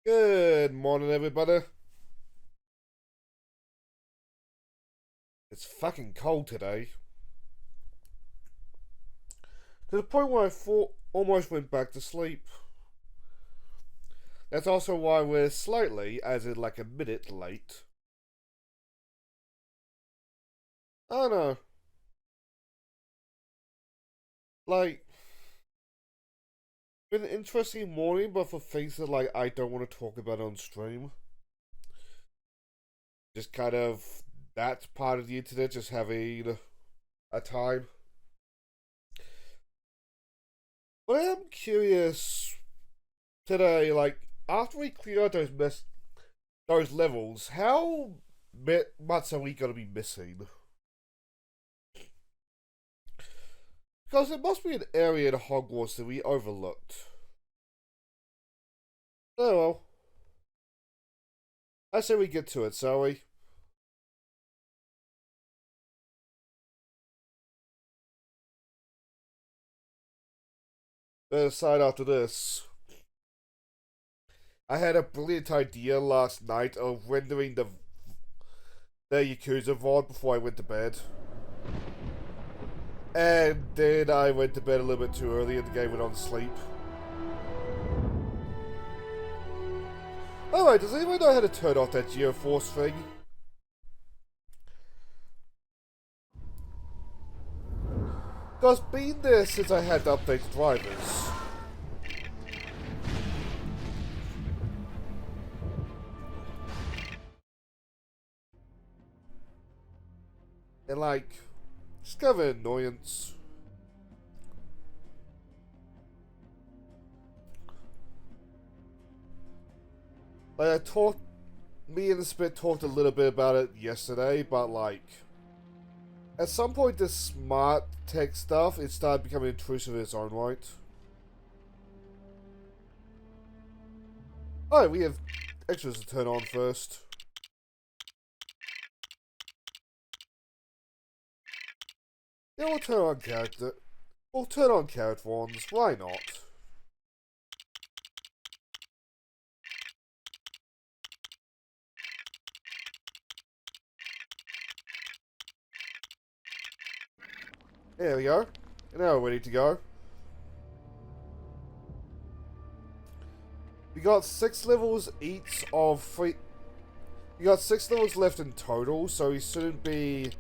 Good morning, everybody. It's fucking cold today. To the point where almost went back to sleep. That's also why we're slightly, as in like a minute, late. I don't know. Like, been an interesting morning, but for things that like I don't want to talk about on stream. Just kind of that part of the internet, just having a time. But I am curious today, like, after we clear out those levels, how much are we gonna be missing? Because there must be an area in Hogwarts that we overlooked. Oh well. I say we get to it, shall we? Better decide after this. I had a brilliant idea last night of rendering the Yakuza VOD before I went to bed. And then I went to bed a little bit too early and the game went on to sleep. Alright, does anyone know how to turn off that GeoForce thing? Because been there since I had to update the drivers. And like, it's kind of an annoyance. Like me and the Spit talked a little bit about it yesterday, but like, at some point this smart tech stuff, it started becoming intrusive in its own right. Alright, we have extras to turn on first. Yeah, we'll turn on character. We'll turn on character ones, why not? There we go. Now we're ready to go. We got 6 levels each of 3. We got 6 levels left in total, so we shouldn't be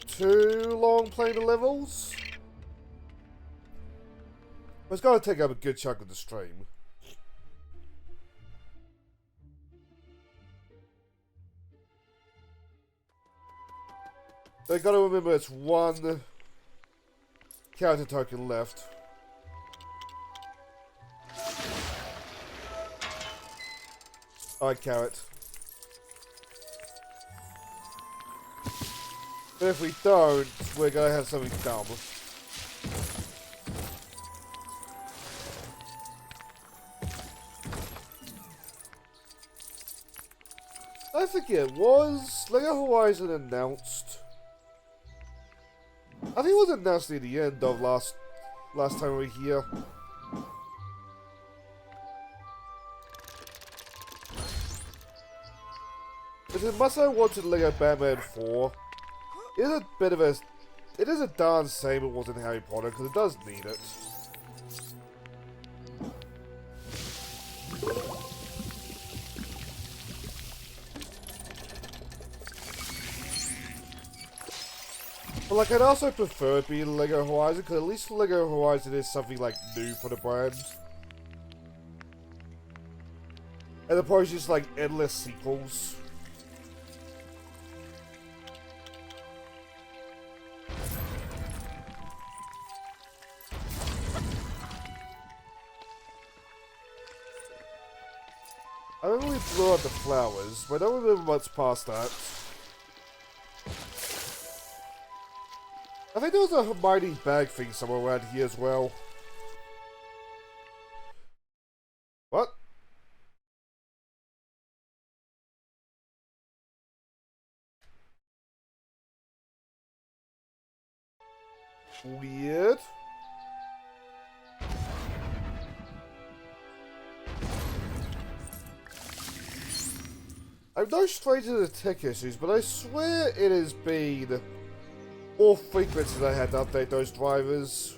too long playing the levels. But it's gonna take up a good chunk of the stream. But gotta remember it's one character token left. Alright, carrot. But if we don't, we're gonna have something dumb. I forget, was LEGO Horizon announced? I think it was announced near the end of last time we were here. Because as much as I wanted LEGO Batman 4, it is a bit of a... It is a darn shame it wasn't Harry Potter, because it does need it. But like, I'd also prefer it being LEGO Horizon, because at least LEGO Horizon is something like new for the brand. As opposed to just like endless sequels. I remember we blew out the flowers, but I don't remember much past that. I think there was a Hermione's bag thing somewhere around here as well. What? Weird. I'm no stranger to tech issues, but I swear it has been more frequent since I had to update those drivers.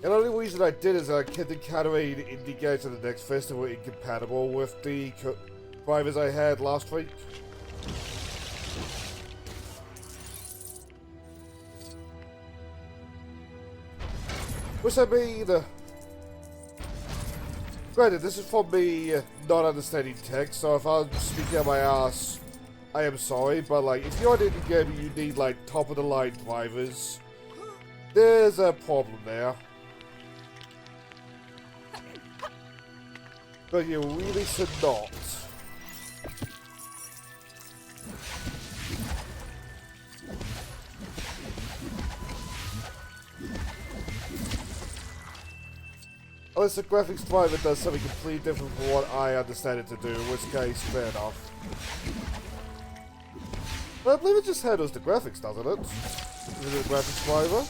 And the only reason I did is I kept encountering indie games at the next fest that were incompatible with the drivers I had last week. Which I mean, granted, this is from me not understanding tech, so if I'm speaking out my ass, I am sorry, but like, if you're an indie game and you need like top of the line drivers, there's a problem there. But you really should not. Unless the graphics driver does something completely different from what I understand it to do, in which case, fair enough. But I believe it just handles the graphics, doesn't it? Is it a graphics driver?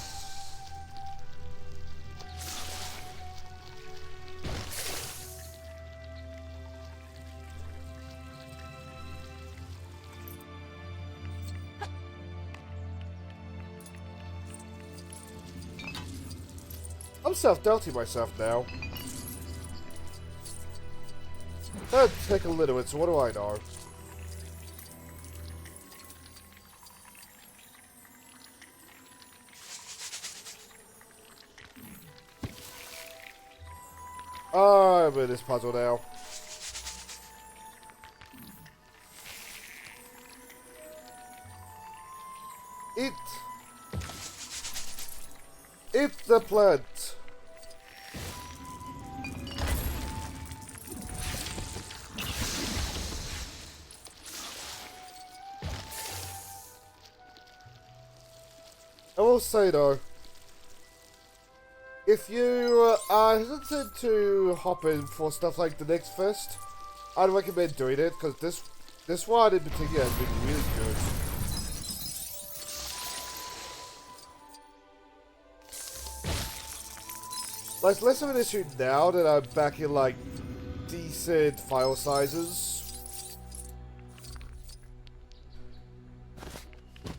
I'm self-doubting myself now. I'm tech illiterate, so what do I know? I'm in this puzzle now. It's the plant. I will say though, if you are hesitant to hop in for stuff like the next fest, I'd recommend doing it because this one in particular has been really good. Like, it's less of an issue now that I'm back in like decent file sizes.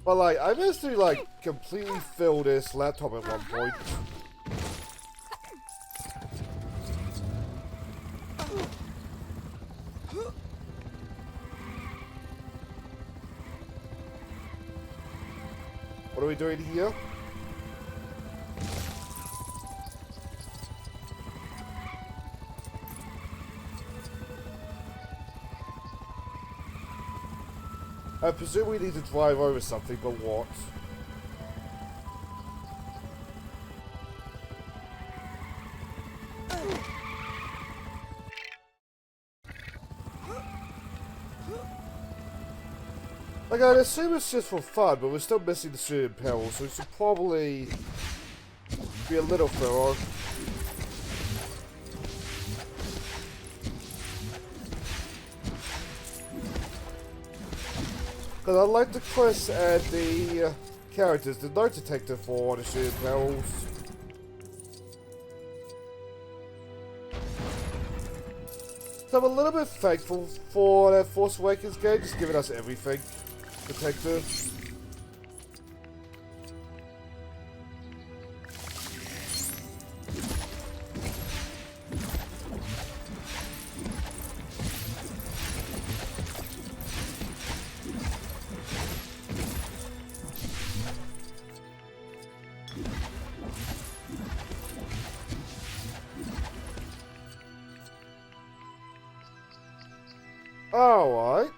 But like, I managed to like completely fill this laptop at one point. What are we doing here? I presume we need to drive over something, but what? Like, I'd assume it's just for fun, but we're still missing the student peril, so we should probably be a little thorough. Because I like the quests and the characters, the night detective for the student perils. So I'm a little bit thankful for that Force Awakens game, just giving us everything. Detective. Alright.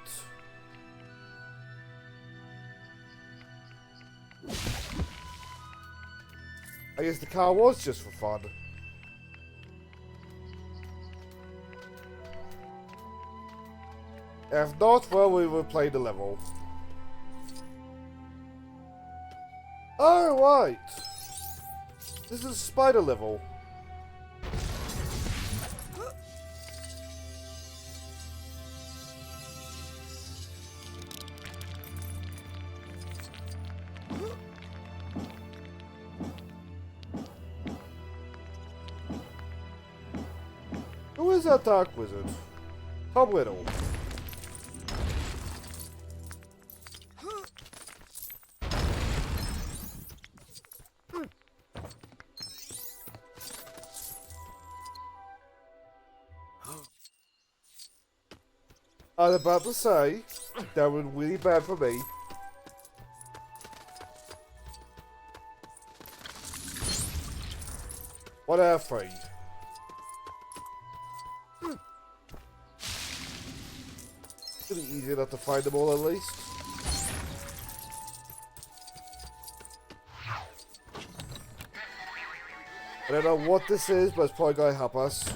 I guess the car was just for fun. If not, well, we will play the level. Oh, right. This is a spider level. is our Dark Wizard? Tom Riddle. I was about to say, that was really bad for me. What are three? Pretty easy enough to find them all at least. I don't know what this is, but it's probably going to help us.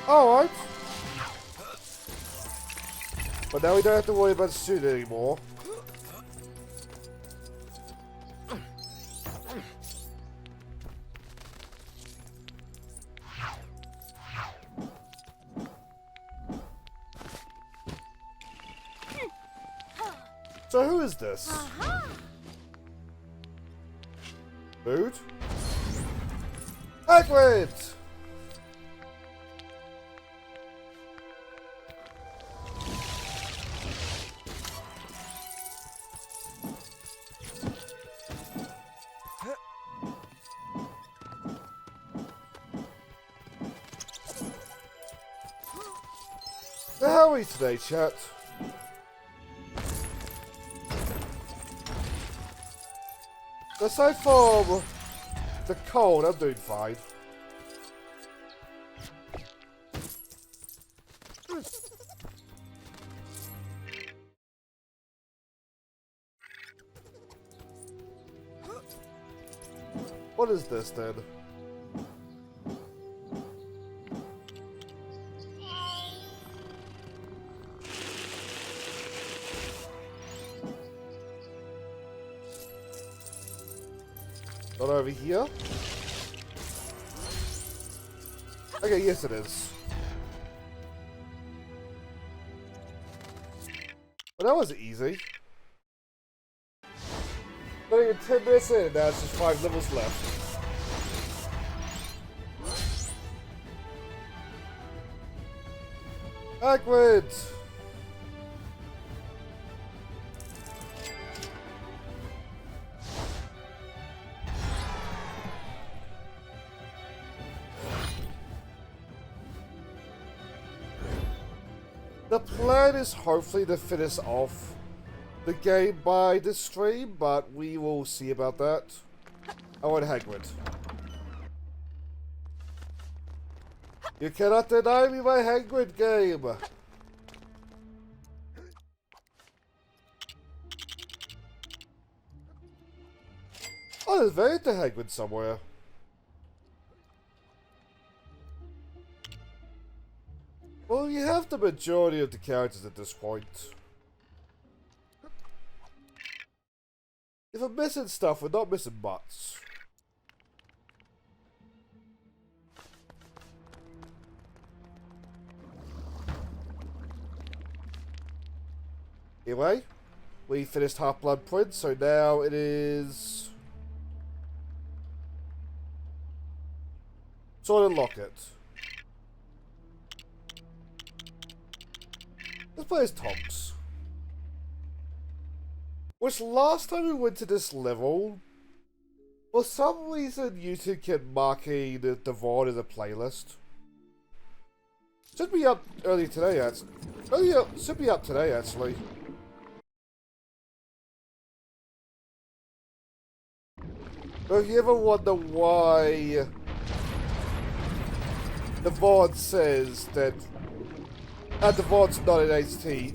Alright. But now we don't have to worry about the suit anymore. So who is this? Food? Hagrid! How are we today, chat? Aside from the cold, I'm doing fine. What is this then? Not over here? Okay, yes it is. Well, that was easy. Not even 10 minutes in, now it's just 5 levels left. Hagrid! The plan is hopefully to finish off the game by this stream, but we will see about that. Oh, and Hagrid. You cannot deny me my Hagrid game! Oh, there's Vita Hagrid somewhere. Well, you have the majority of the characters at this point. If I'm missing stuff, we're not missing much. Anyway, we finished Half-Blood Prince, so now it is... Sword and Locket. Let's play as Tonks. Which last time we went to this level, for some reason YouTube kept marking the VOD as a playlist. Should be up early today, actually. Oh yeah, should be up today, actually. But if you ever wonder why the VOD says that the VOD's not in HT,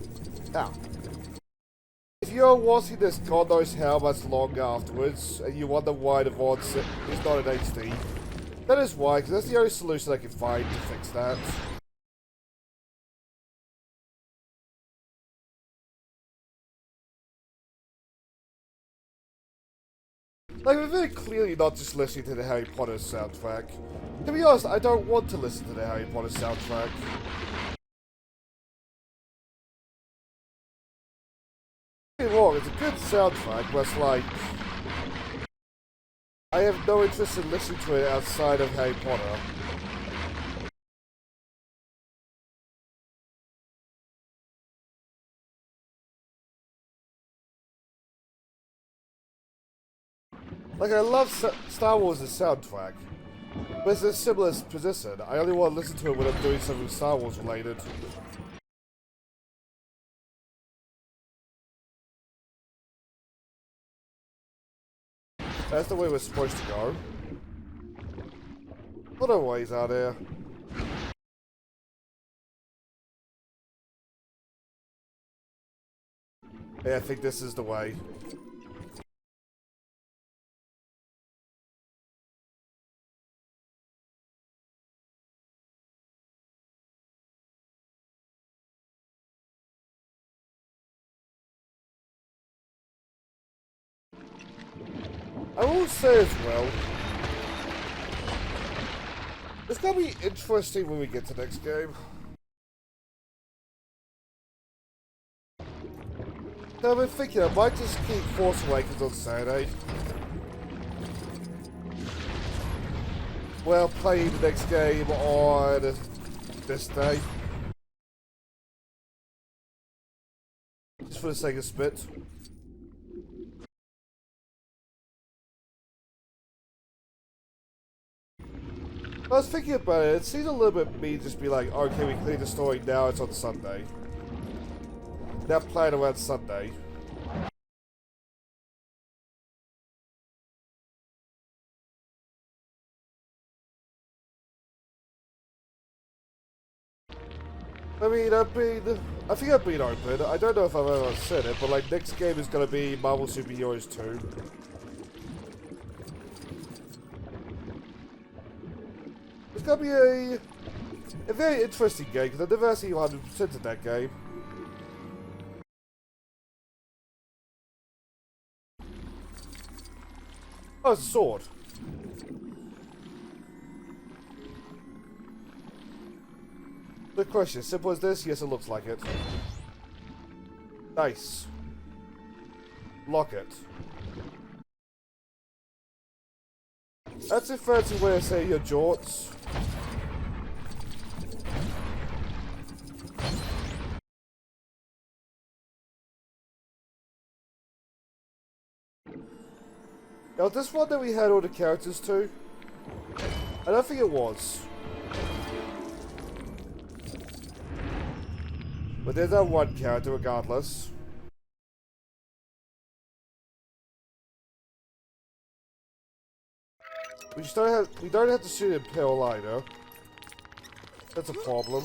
if you're watching this God knows how much longer afterwards, and you wonder why the VOD is not in HD, that is why, because that's the only solution I can find to fix that. Like, we're very clearly not just listening to the Harry Potter soundtrack. To be honest, I don't want to listen to the Harry Potter soundtrack. Don't get me wrong, it's a good soundtrack, but it's like... I have no interest in listening to it outside of Harry Potter. Like, I love Star Wars' soundtrack, but it's a similar position. I only want to listen to it when I'm doing something Star Wars related. That's the way we're supposed to go. What other ways are there? Yeah, I think this is the way. I will say as well, it's gonna be interesting when we get to the next game. So I've been thinking I might just keep Force Awakens on Saturday. Well, playing the next game on this day. Just for the sake of spit. I was thinking about it, it seems a little bit me just be like, okay, we cleared the story, now it's on Sunday. Now playing around Sunday. I mean, I think I've been open. I don't know if I've ever said it, but like, next game is gonna be Marvel Superheroes 2. It's gonna be a very interesting game, because I've never actually 100% in that game. Oh, it's a sword. Good question. Simple as this? Yes, it looks like it. Nice. Lock it. That's a fancy way of saying your jorts. Now, this one that we had all the characters to? I don't think it was. But there's that one character regardless. We don't have to shoot in Pill either. That's a problem.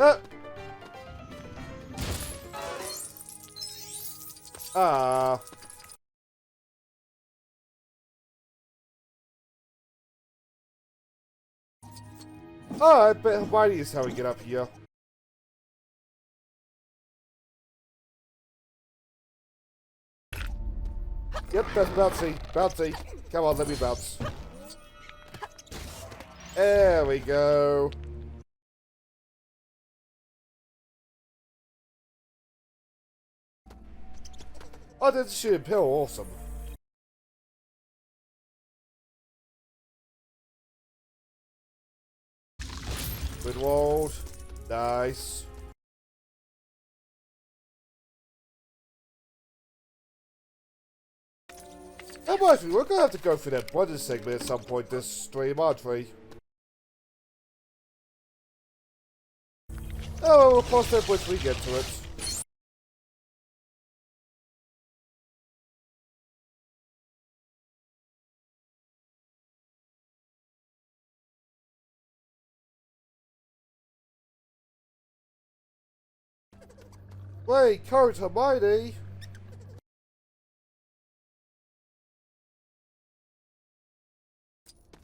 Ah! Ah. Oh, I bet Hermione is how we get up here. Yep, that's bouncy. Bouncy. Come on, let me bounce. There we go. Oh, that's a shooting pill. Awesome. Gridwald. Nice. That reminds me, we're gonna have to go through that bonus segment at some point this stream, aren't we? Oh, we'll cross that once we get to it. Wait, Coach Hermione!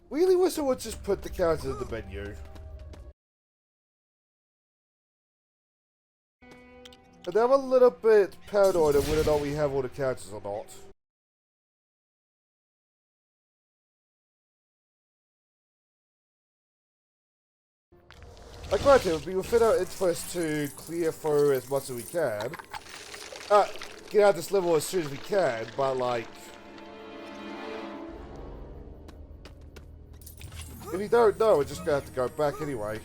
Really wish I would just put the characters in the menu. And I'm a little bit paranoid of whether or not we have all the characters or not. Like, granted, it would be within our interest to clear through as much as we can. Get out this level as soon as we can, but like... if you don't know, we're just gonna have to go back anyway.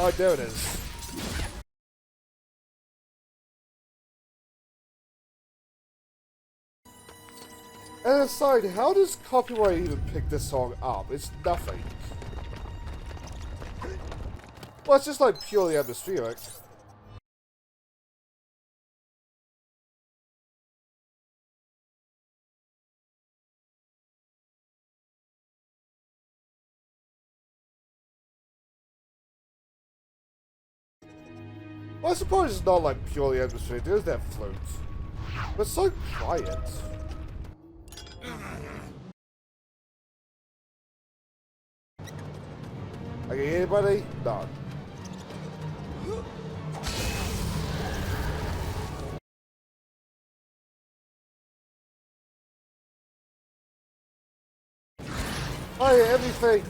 Oh, there it is. And aside, how does copyright even pick this song up? It's nothing. Well, it's just like purely atmospheric. Well, I suppose it's not like purely atmospheric. There's that flute. But it's so quiet. Okay, anybody? No. Oh yeah, everything.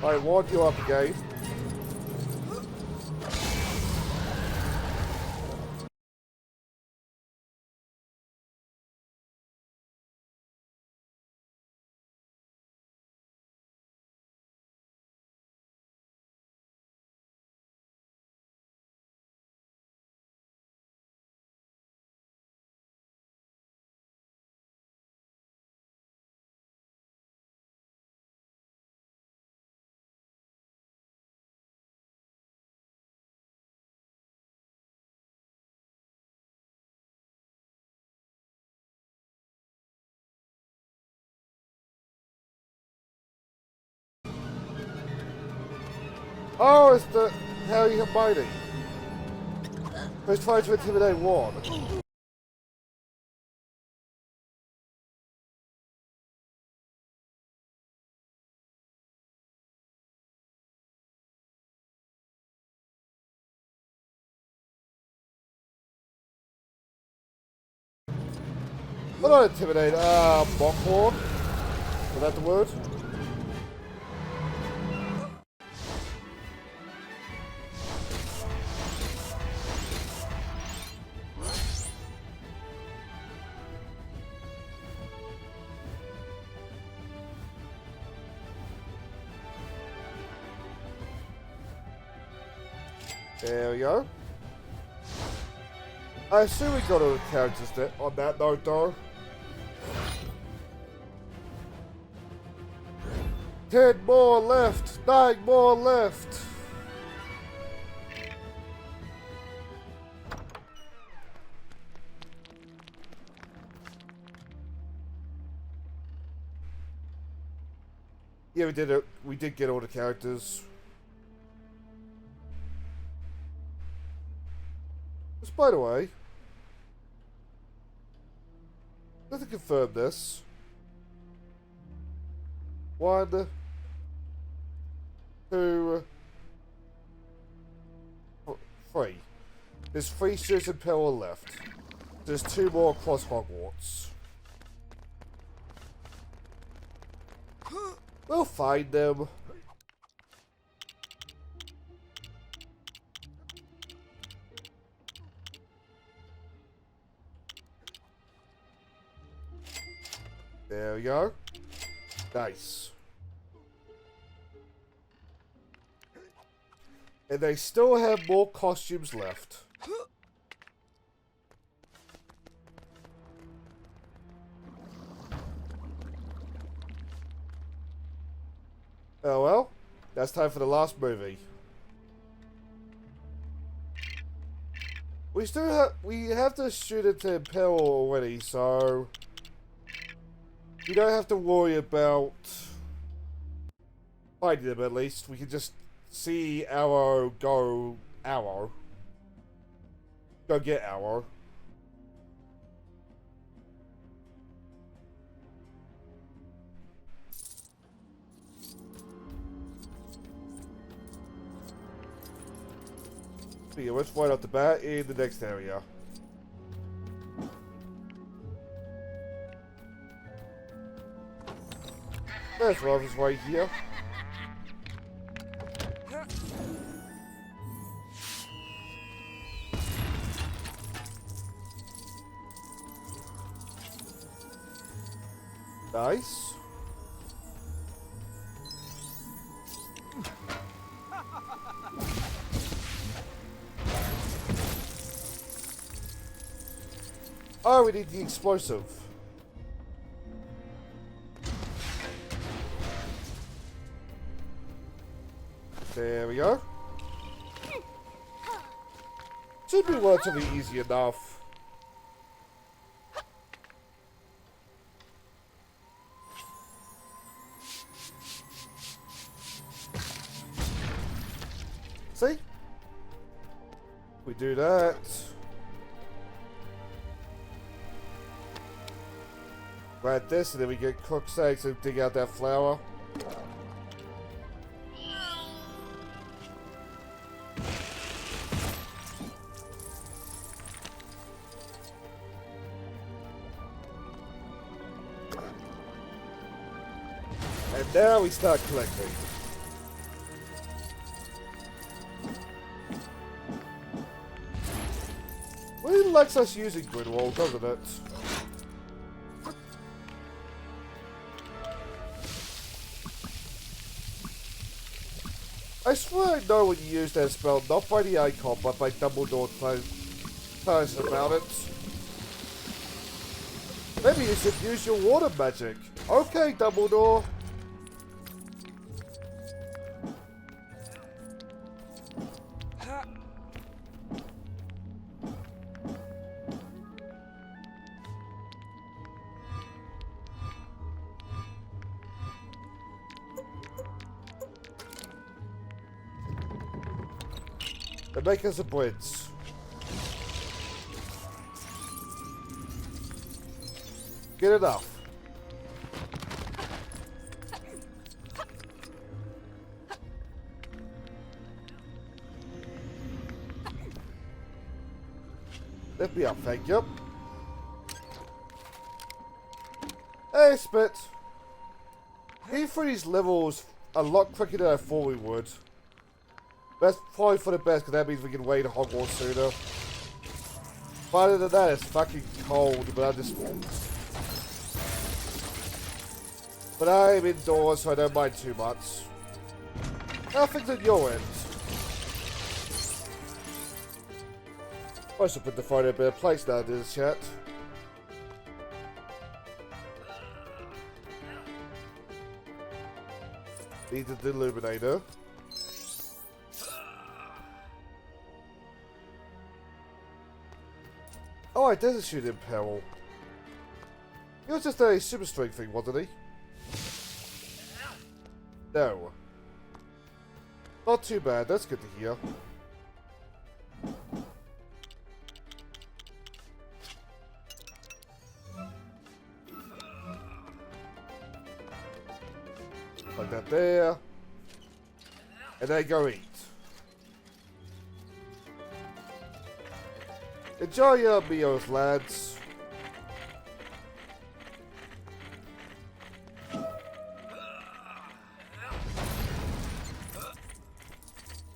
I warned you up again. Oh, it's the Harry Hermione. Who's trying to intimidate Ron. Well, not intimidate, mock Ron. Is that the word? There we go. I assume we got all the characters that, on that note though. 10 more left! 9 more left! Yeah, we did it. We did get all the characters. Just by the way, let's confirm this. 1, 2, 3. There's 3 students in peril left. There's 2 more across Hogwarts. We'll find them. There we go. Nice. And they still have more costumes left. Oh well, that's time for the last movie. We have to shoot it to peril already, so we don't have to worry about fighting them. At least we can just see Arrow go get Arrow. Yeah, let's right off the bat in the next area. There's Robbins right here. Nice. Oh, we need the explosive. There we go. Should be relatively easy enough. See? We do that. Grab this, and then we get cooked eggs and dig out that flour. And now we start collecting. Really likes us using Gridwall, doesn't it? I swear I know when you use that spell, not by the icon, but by Dumbledore tells about it. Maybe you should use your water magic. Okay, Dumbledore. And make us a bridge. Get enough. Let me up, thank you. Hey, Spit. Getting through these levels a lot quicker than I thought we would. That's probably for the best, because that means we can wait Hogwarts sooner. But other than that, it's fucking cold, but I'm indoors, so I don't mind too much. How things at your end? I should put the phone in a better place now, in the chat. Needed the illuminator. Oh, I did shoot in peril. He was just a super strength thing, wasn't he? No. Not too bad, that's good to hear. Like that there. And then go eat. Enjoy your meals, lads.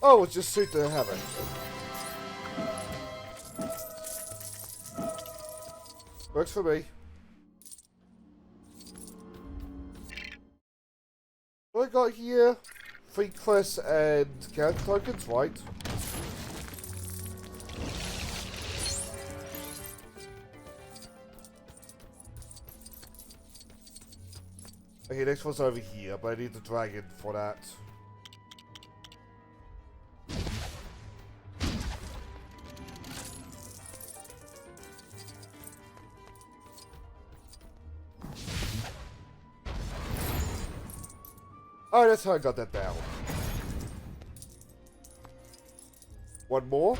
Oh, it's just suit to have it. Works for me. What I got here? 3 quests and character tokens, right? Okay, next one's over here, but I need the dragon for that. Alright, that's how I got that down. One more.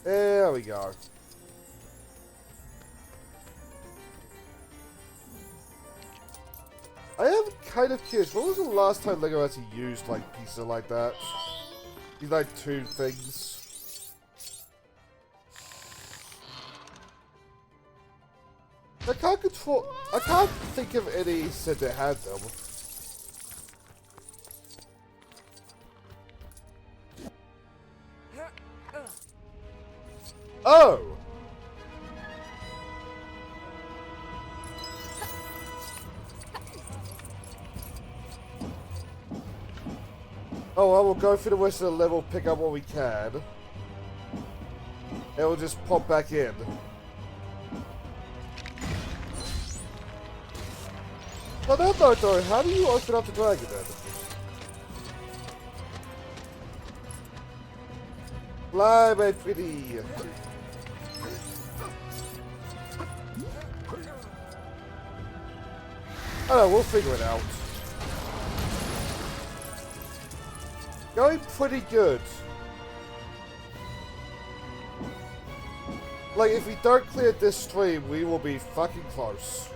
There we go. I am kind of curious, when was the last time LEGO actually used, like, pieces like that? These, like, two things. I can't think of any set that had them. Oh! Oh, well, we'll go through the rest of the level, pick up what we can. And we'll just pop back in. On that note, though, how do you open up the dragon then? Fly, my pretty. I don't know, we'll figure it out. Going pretty good. Like, if we don't clear this stream, we will be fucking close.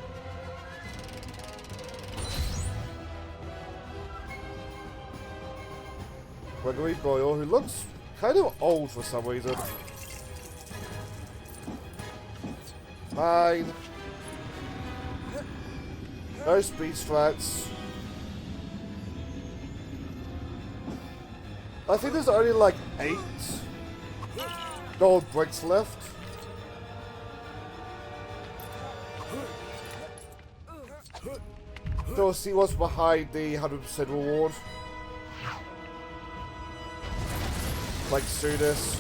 Gregory Boyle, who looks kind of old for some reason. Fine. No speed strats. I think there's only like 8 gold bricks left. So we'll see what's behind the 100% reward. Like Sudis.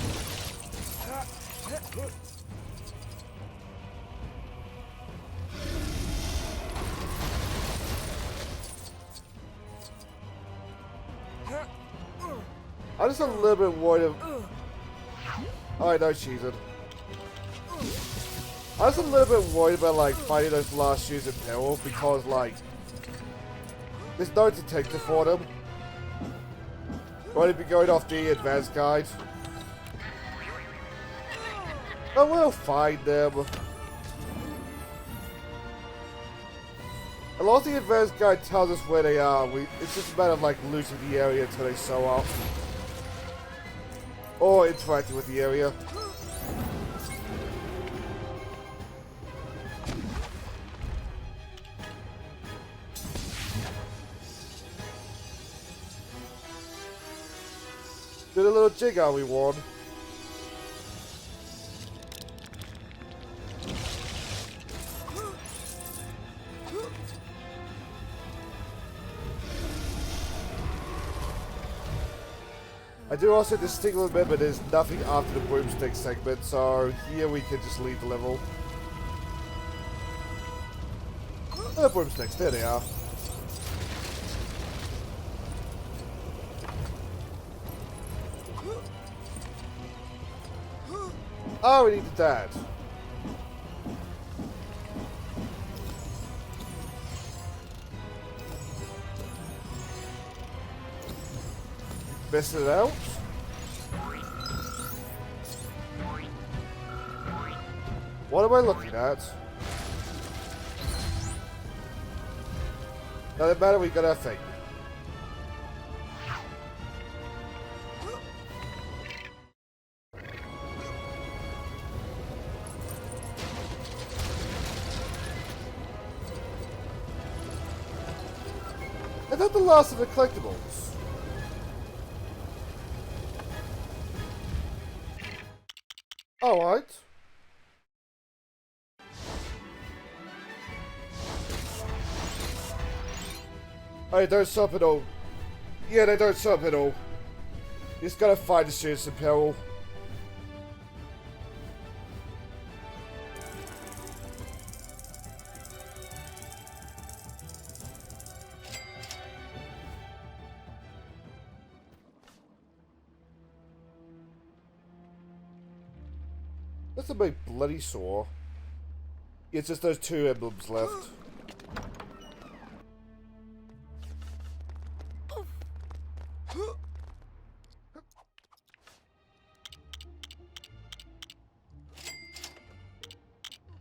I'm just a little bit worried of... Oh, no cheating. I'm just a little bit worried about, like, fighting those last shoes in peril because, like, there's no detective for them. Going to be going off the advanced guide. But we'll find them. As long as the advanced guide tells us where they are, it's just a matter of, like, looting the area until they show up. Or interacting with the area. Did a little jig how we won. I do also distinctly remember there's nothing after the broomstick segment, so here we can just leave the level. Oh, the broomsticks, there they are. Oh, we need the dad. Messing it out. What am I looking at? Doesn't matter, we got our thing. Is that the last of the collectibles? Alright. Hey, don't stop at all. Yeah, they don't stop at all. You just gotta find the students in peril. That's a big bloody sore. Yeah, it's just those two emblems left.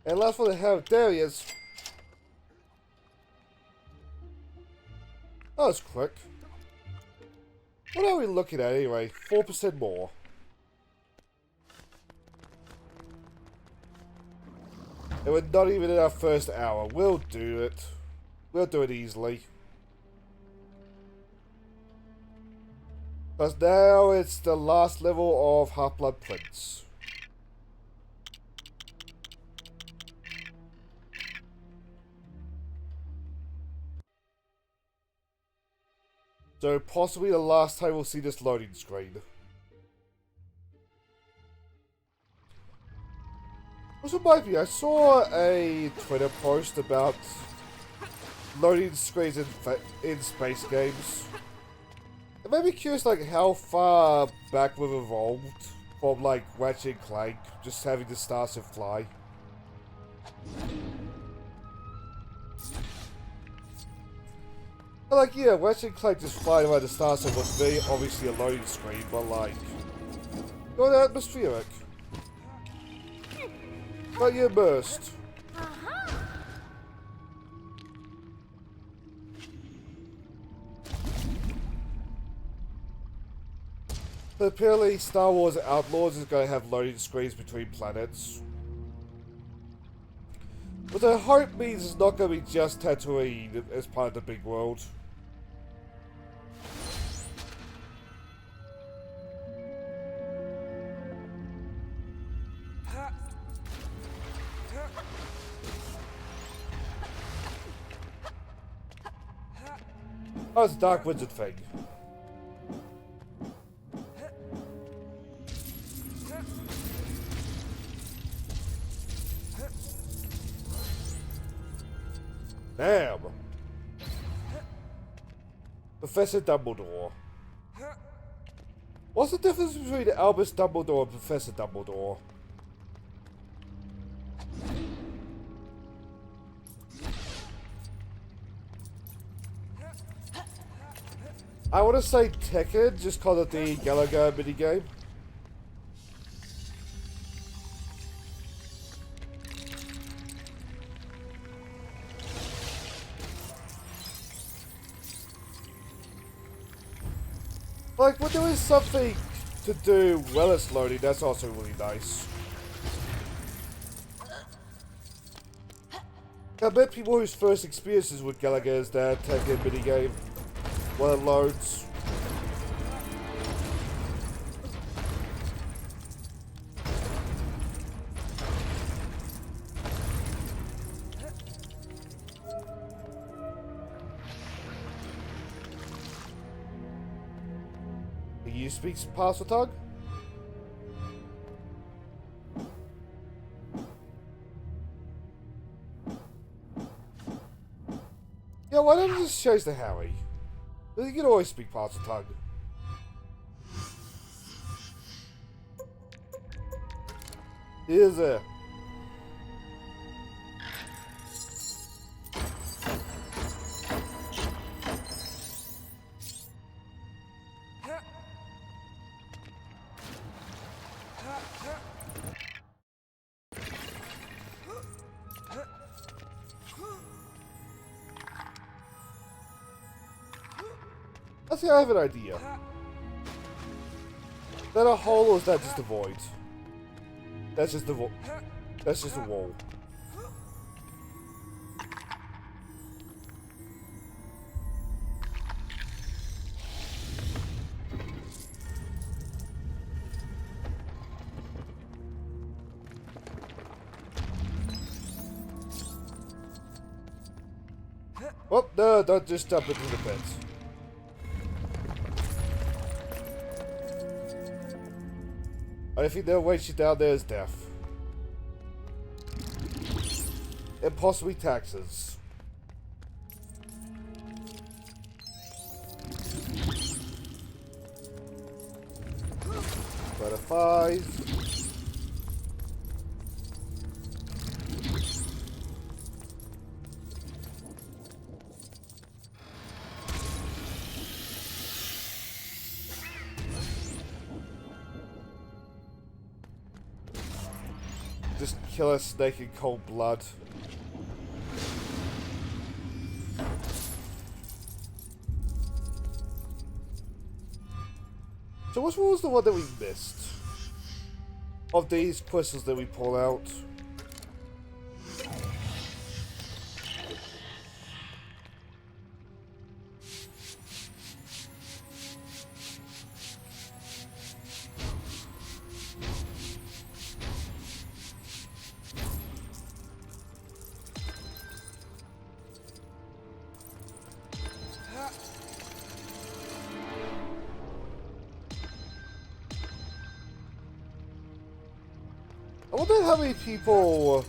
And last one I have, there he is. Oh, that's quick. What are we looking at anyway? 4% more. And we're not even in our first hour. We'll do it. We'll do it easily. Because now it's the last level of Half-Blood Prince. So possibly the last time we'll see this loading screen. Which reminds me, I saw a Twitter post about loading screens in space games. It made me curious, like, how far back we've evolved from, like, Ratchet and Clank, just having the starship fly. Like, yeah, Ratchet and Clank just flying around the starship was very obviously a loading screen, but, like, not atmospheric. But you're immersed. But apparently Star Wars Outlaws is going to have loading screens between planets. Which I hope means it's not going to be just Tatooine as part of the big world. Oh, it's a Dark Wizard thing. Damn. Professor Dumbledore. What's the difference between Albus Dumbledore and Professor Dumbledore? I want to say Tekken, just call it the Galaga minigame. Like, when there is something to do while it's loading, that's also really nice. I bet people whose first experiences with Galaga is that Tekken minigame while it loads. You speak parcel tongue? Yeah, why don't you just chase the Howie? You can always speak parcel tongue. Here's a... I think I have an idea. Is that a hole or is that just a void? That's just a that's just a wall. Oh, no, don't just jump into the pit. I think they'll wait you down there is death. And possibly taxes. But a 5. Just kill a snake in cold blood. So which one was the one that we missed? Of these crystals that we pull out? I wonder how many people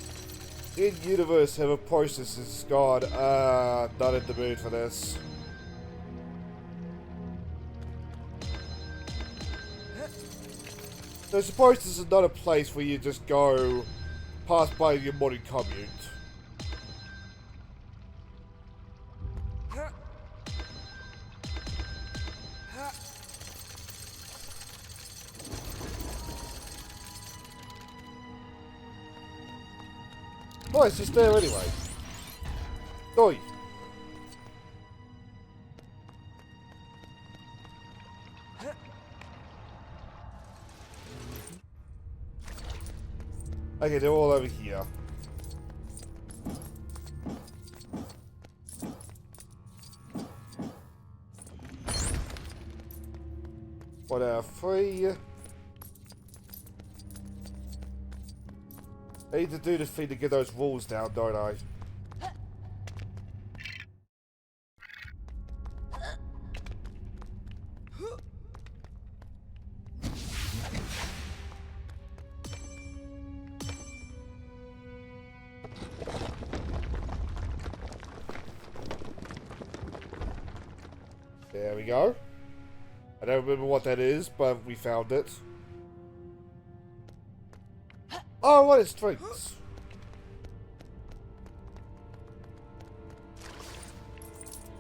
in universe have approached this as God. Not in the mood for this. So I suppose this is not a place where you just go pass by your morning commute. Oh, it's just there anyway. Oi. Okay, they're all over here. What are free? I need to do the thing to get those walls down, don't I? There we go. I don't remember what that is, but we found it. Oh, what is drinks?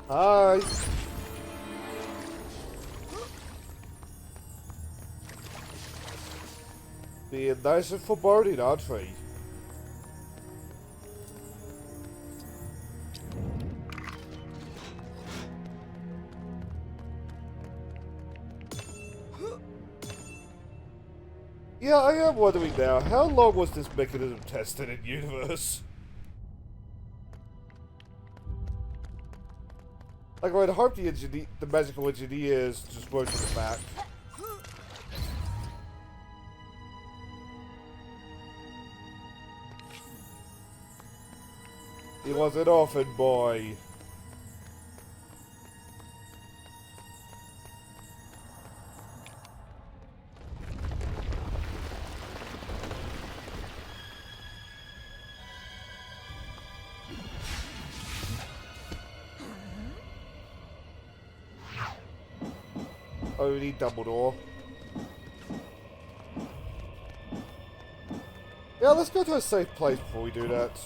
Hi. Being nice and foreboding, aren't we? Yeah, I am wondering now, how long was this mechanism tested in universe? Like, I'd hope the magical engineers just worked in the back. He was an orphan boy. Oh, we need Dumbledore. Yeah, let's go to a safe place before we do that.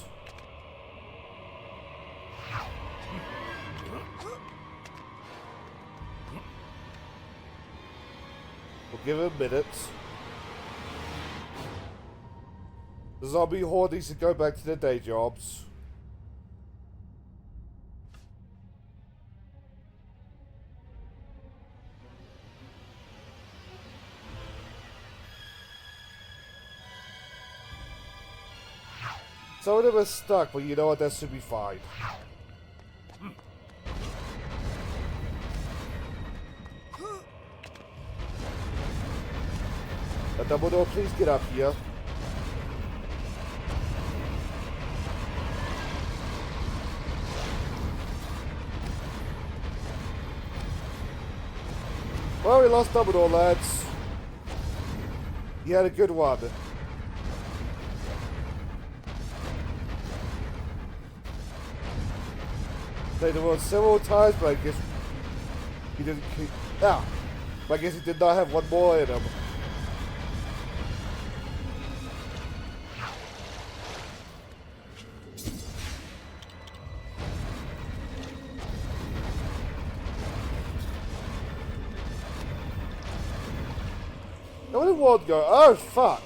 We'll give it a minute. The zombie horde needs to go back to their day jobs. Some of them are stuck, but you know what? That should be fine. Dumbledore, please get up here. Well, we lost Dumbledore, lads. He had a good one. Played the world several times, but I guess he didn't keep... Ah! But I guess he did not have one more in him. Now where did Ward go? Oh, fuck!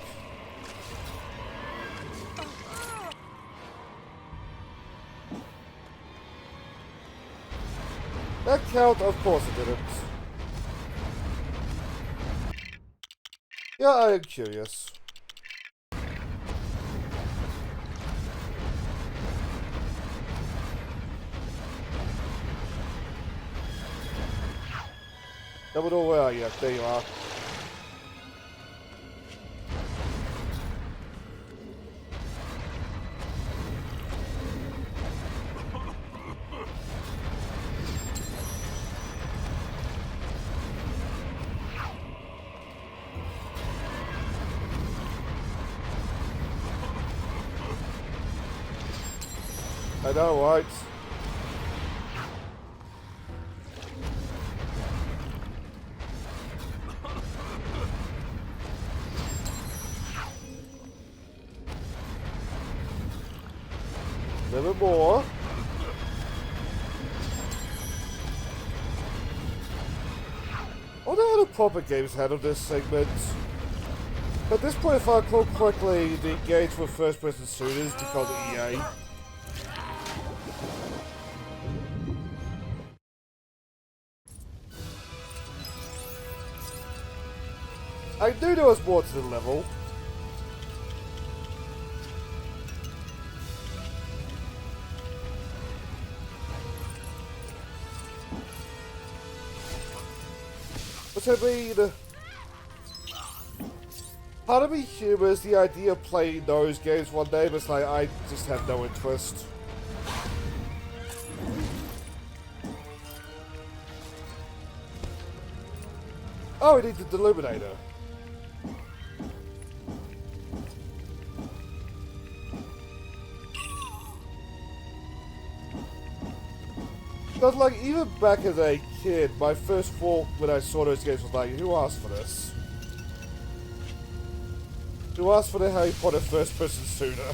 That count? Of course it didn't. Yeah, I am curious. Dumbledore, where are you? There you are. I know, right? A little more. I wonder how the proper games handle this segment. At this point, if I recall correctly, the engage with first-person shooters because of EA. I knew there was more to the level. But I mean, part of me humors the idea of playing those games one day, but it's like, I just have no interest. Oh, we need the Deluminator. Because, like, even back as a kid, my first thought when I saw those games was like, who asked for this? Who asked for the Harry Potter first-person shooter?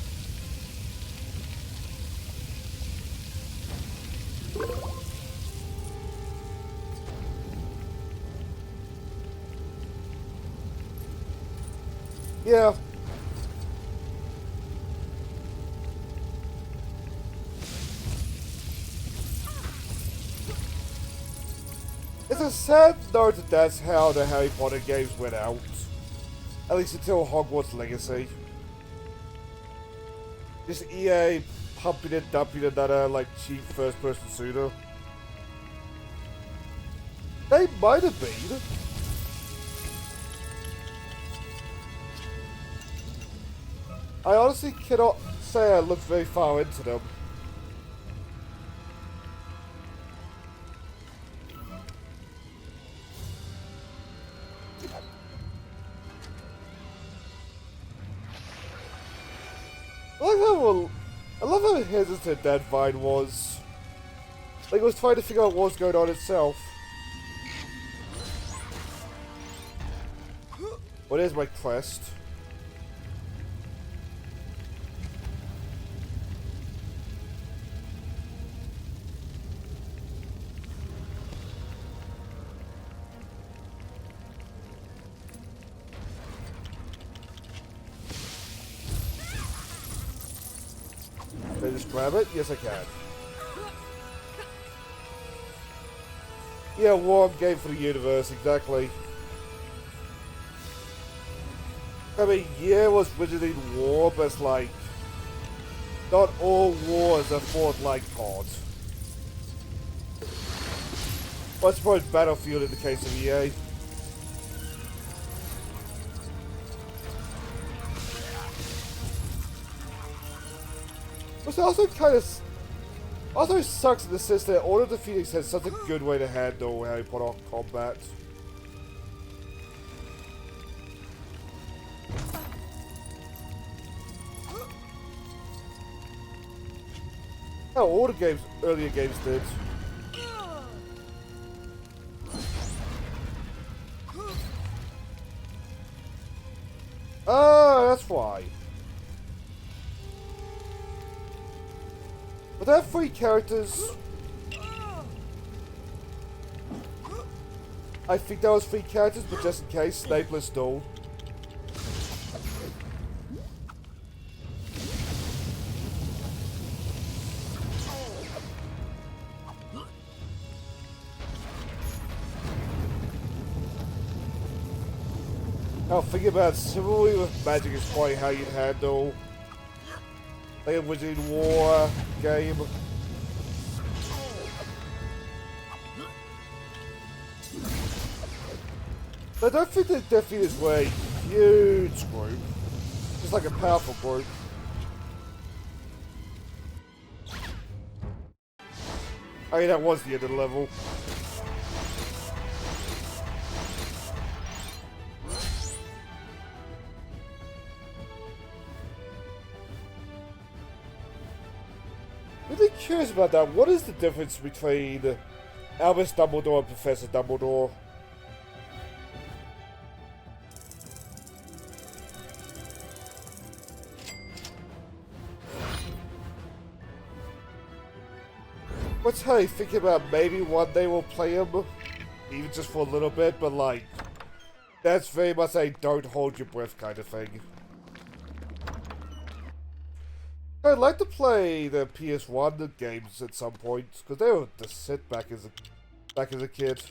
Yeah. It's a sad note that that's how the Harry Potter games went out. At least until Hogwarts Legacy. Just EA pumping and dumping another, like, cheap first-person shooter. They might have been. I honestly cannot say I looked very far into them. I love how hesitant that Vine was. Like, it was trying to figure out what was going on itself. Well, there's my quest. Can I just grab it? Yes, I can. Yeah, war game for the universe, exactly. I mean, yeah, it was wizarding war, but it's like, not all wars are fought like COD. Well, I suppose Battlefield in the case of EA. Which also kind of also sucks in the sense that Order of the Phoenix has such a good way to handle Harry Potter combat. How all the games, earlier games did. Ah, that's why. But there are 3 characters. I think that was 3 characters, but just in case, Snape stole. Now think about it, similarly with Magic is probably how you'd handle like a Wizard War game. But I don't think that Deathly is a huge group. Just like a powerful group. I mean, that was the end of the level. Really curious about that. What is the difference between Albus Dumbledore and Professor Dumbledore? What's how you think about maybe one day we'll play him, even just for a little bit, but like, that's very much a don't hold your breath kind of thing. I'd like to play the PS1 games at some point, because they were the sit back as a kid.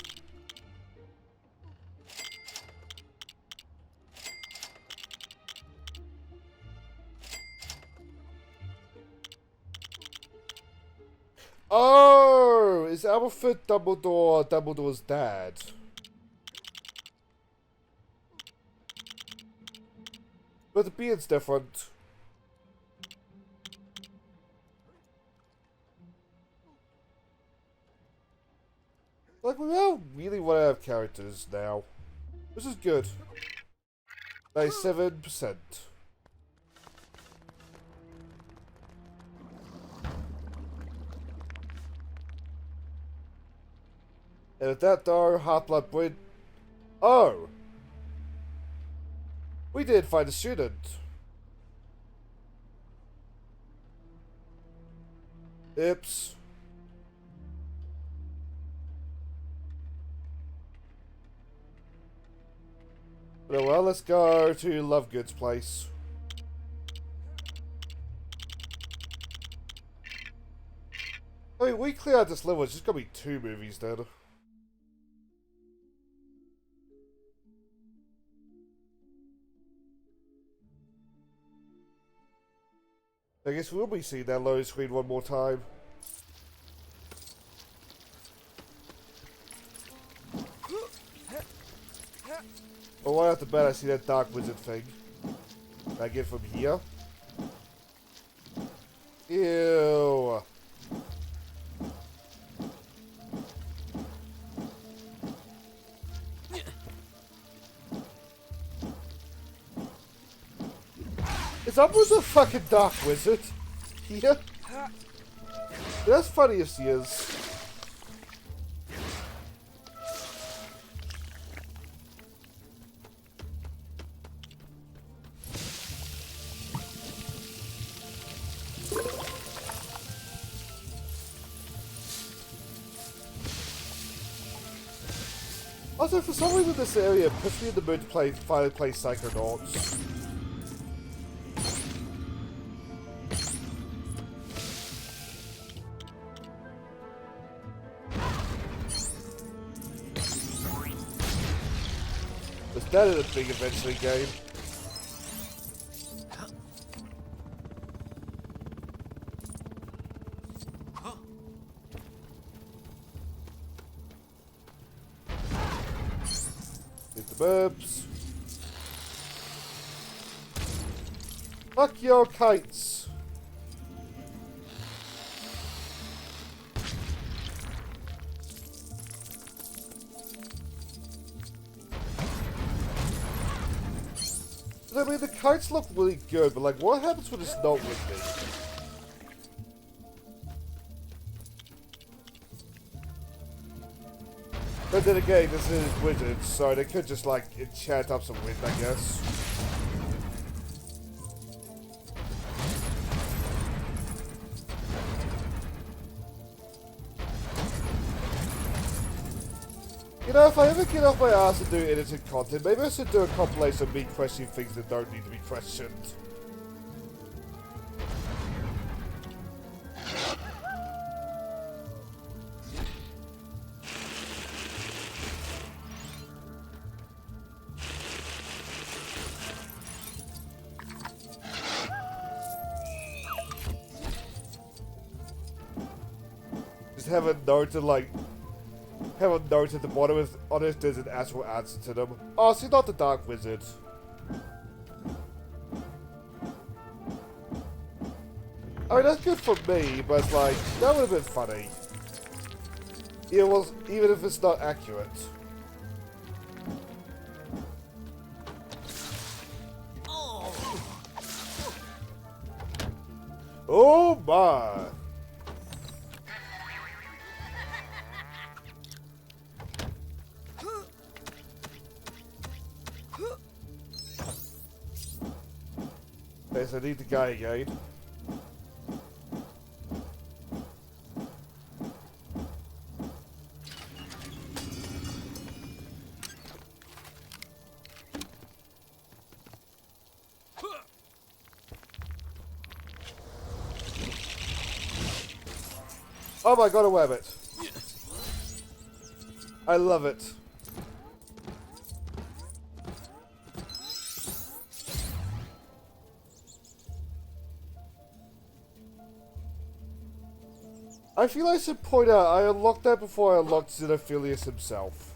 Oh, is Alfred Dumbledore Dumbledore's dad? But the beard's different. Like, we don't really want to have characters now. This is good. 97%. And at that door, Half-Blood Bridge. Oh! We did find a student. Oops. Oh well, let's go to Lovegood's place. I mean, we clear out this level, it's just gonna be 2 movies then. I guess we'll be seeing that loading screen one more time. Oh, right off the bat, I see that Dark Wizard thing. Can I get from here? Ew. Is Umbridge a fucking Dark Wizard? Here? That's funny if she is. Also, for some reason this area puts me in the mood to finally play Psychonauts. Because that is a big adventure game. Burbs. Fuck your kites. I mean, the kites look really good, but like, what happens when it's not with me? But then again, this is wizards, so they could just like enchant up some wind, I guess. You know, if I ever get off my ass and do edited content, maybe I should do a compilation of me questioning things that don't need to be questioned. Just haven't noted the bottom of on it there's an actual answer to them. Oh, see, not the Dark Wizard. I mean, that's good for me, but it's like, that would have been funny. It was, even if it's not accurate. Oh my! Okay, so I need the guy again. Oh my god, a rabbit. I love it. I feel I should point out, I unlocked that before I unlocked Xenophilius himself.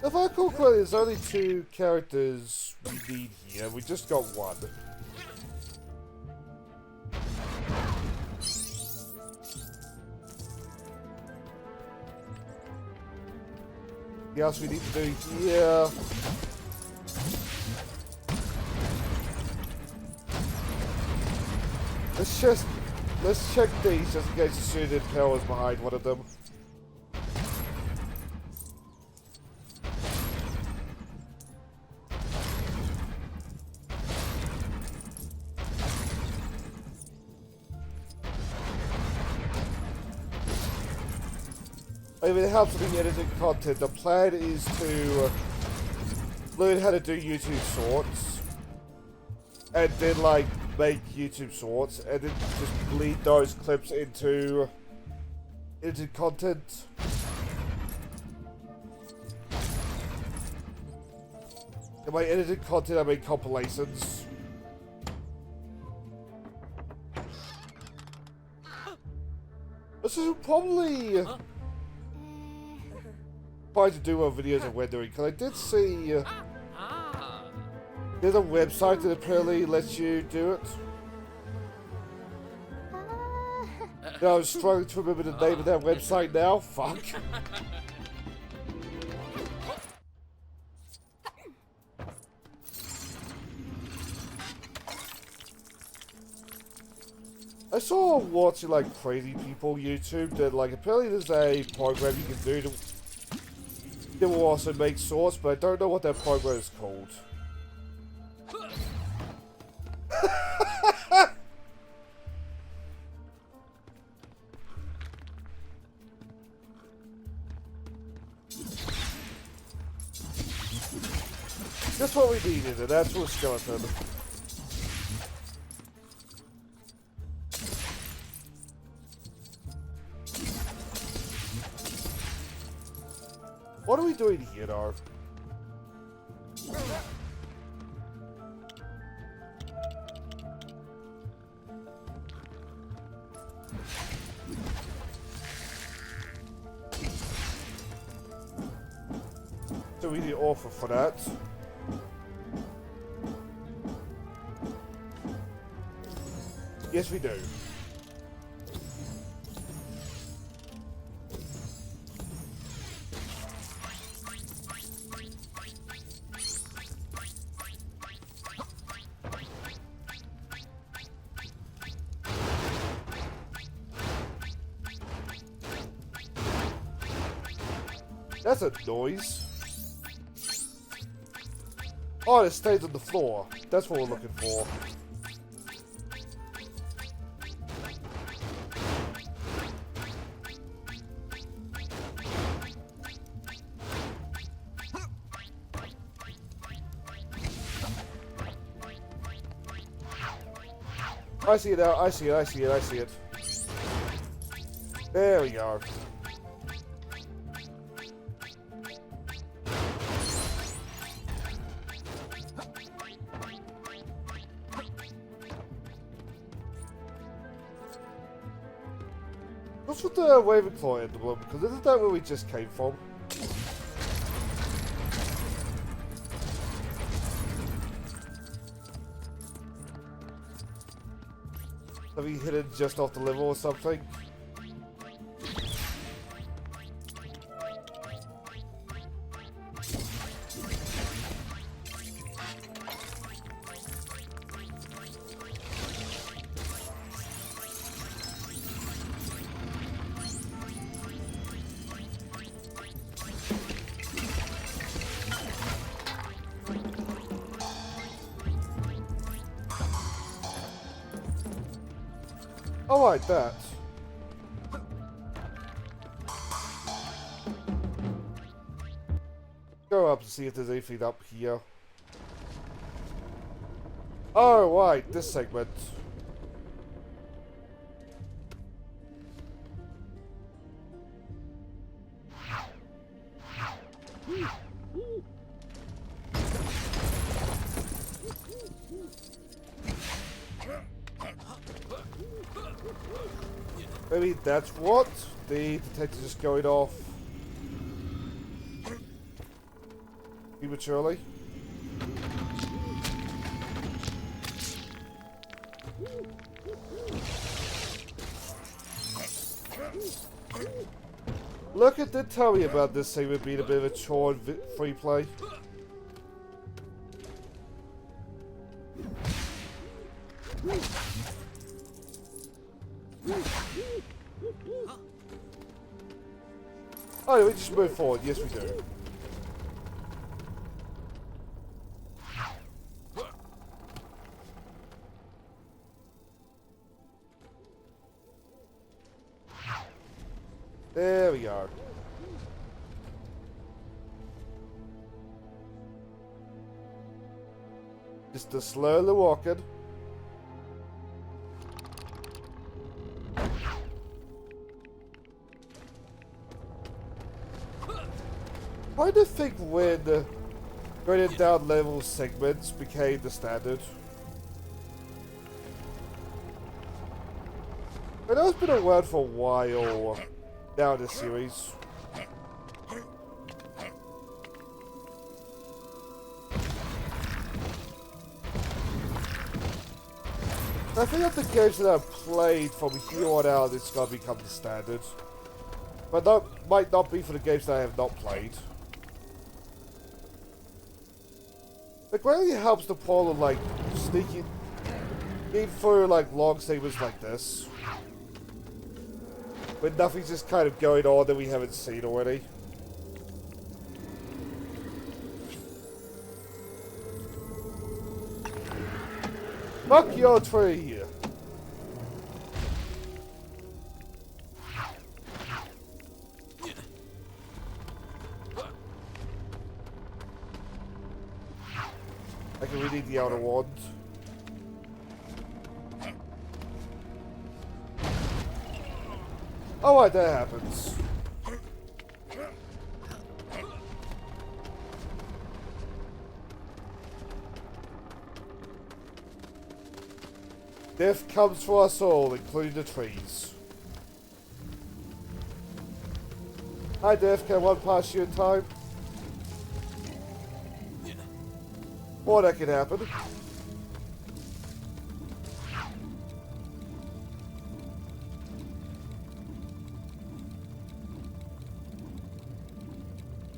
If I recall correctly, there's only 2 characters we need here. We just got 1. What else we need to do here? Let's check these just in case the student power is behind one of them. I mean, it helps with the editing content. The plan is to learn how to do YouTube shorts, and then like make YouTube shorts, and then just bleed those clips into content. In my edited content, I make compilations. This is probably try to do more videos of rendering, because I did see there's a website that apparently lets you do it. No, I'm struggling to remember the name of that website now. Fuck. I saw watching like crazy people YouTube that like apparently there's a program you can do to it will also make shorts, but I don't know what that program is called. That's what we needed, an actual skeleton. What are we doing here, Darv? So we need an offer for that. Yes, we do. That's a noise. Oh, it stays on the floor. That's what we're looking for. I see it now. I see it. I see it. I see it. There we go. What's with the Ravenclaw emblem? Because isn't that where we just came from? Have you hit it just off the level or something? I like that. Go up and see if there's anything up here. Oh, right, this segment. Maybe that's what? The detector just going off prematurely. Look, it did tell me about this segment being a bit of a chore and free play. Oh, we just move forward. Yes, we do. There we go. Just a slowly walking. I do think when going down level segments became the standard. I know it's been around for a while now in this series. I think of the games that I've played from here on out, it's gonna become the standard. But that might not be for the games that I have not played. It really helps the problem, like, sneaking in through, like, long segments like this. When nothing's just kind of going on that we haven't seen already. Fuck your tree! I can really need the outer wand. Oh, right, that happens. Death comes for us all, including the trees. Hi, Death. Can one pass you in time? Or that could happen.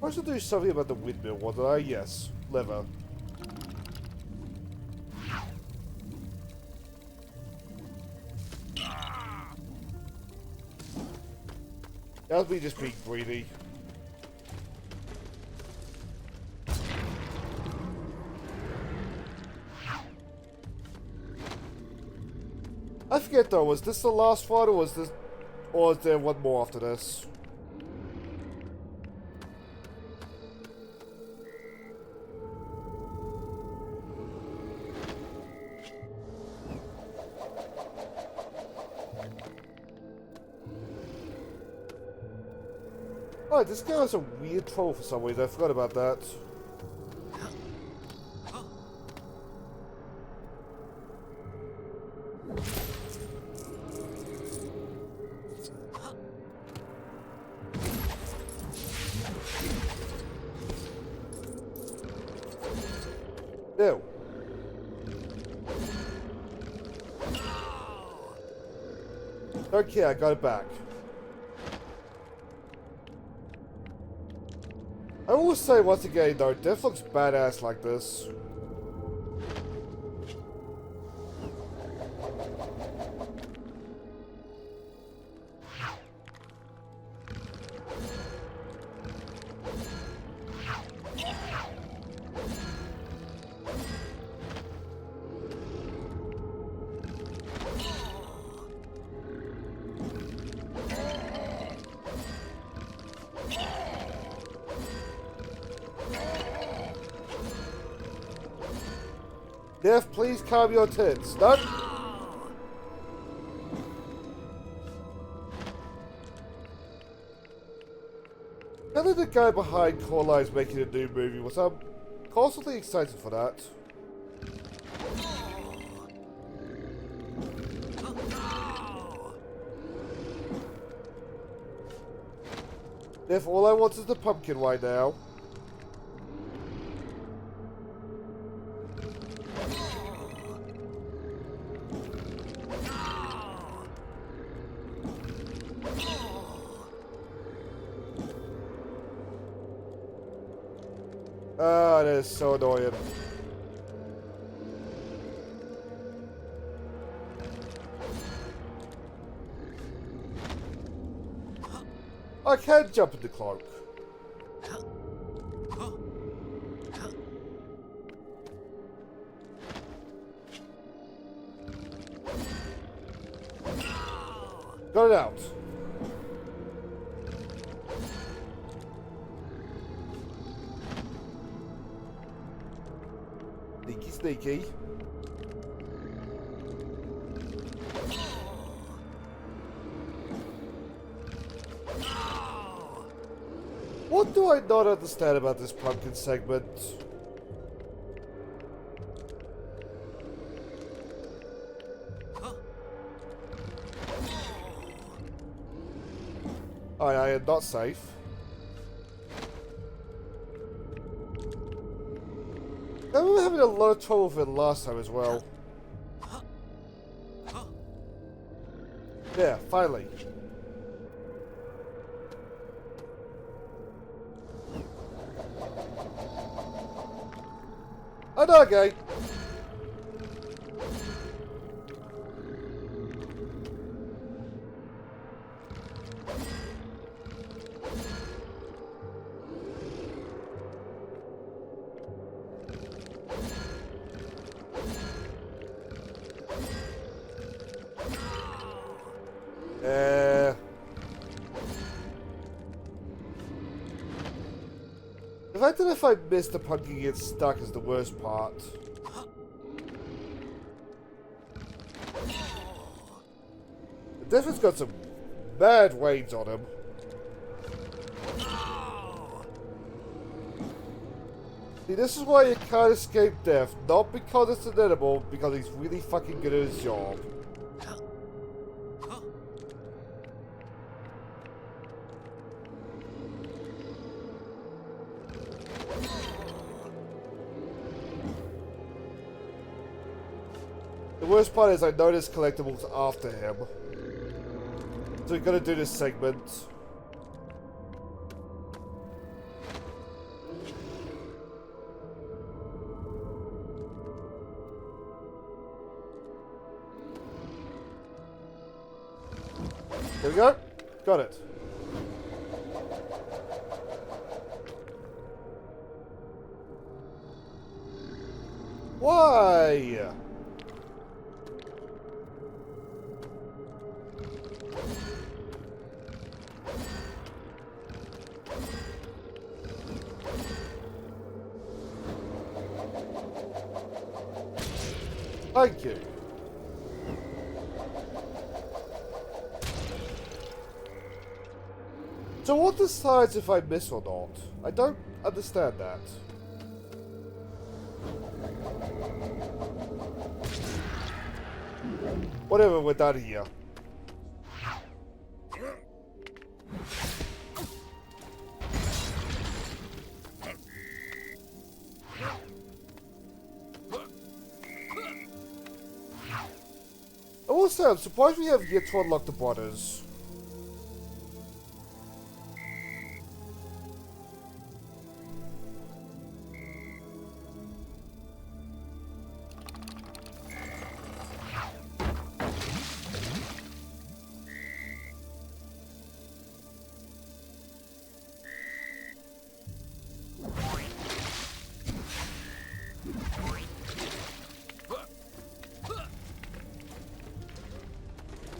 I should do something about the windmill, wasn't I? Yes. Lever. That was me just being greedy. I forget though, was this the last one or was this, or is there one more after this? Oh, this guy has a weird troll for some reason. I forgot about that. No. Okay, I got it back. I will say once again though, Death looks badass like this. Death, please calm your tits. No. Now that the guy behind Coraline is making a new movie, was I'm constantly excited for that. Death, all I want is the pumpkin right now. Ah, that is so annoying. I can't jump in the cloak. Got it out. Sneaky, sneaky. What do I not understand about this pumpkin segment? I am not safe. I remember having a lot of trouble with it last time as well. Yeah, finally. Another gate. The fact that if I miss the pumpkin gets stuck is the worst part. The Death's got some bad range on him. See, this is why you can't escape Death. Not because it's an animal, because he's really fucking good at his job. The worst part is I noticed collectibles after him. So we gotta do this segment. There we go. Got it. Why? Thank you. So what decides if I miss or not? I don't understand that. Whatever, we're done here. I will say, I'm surprised we have yet to unlock the brothers.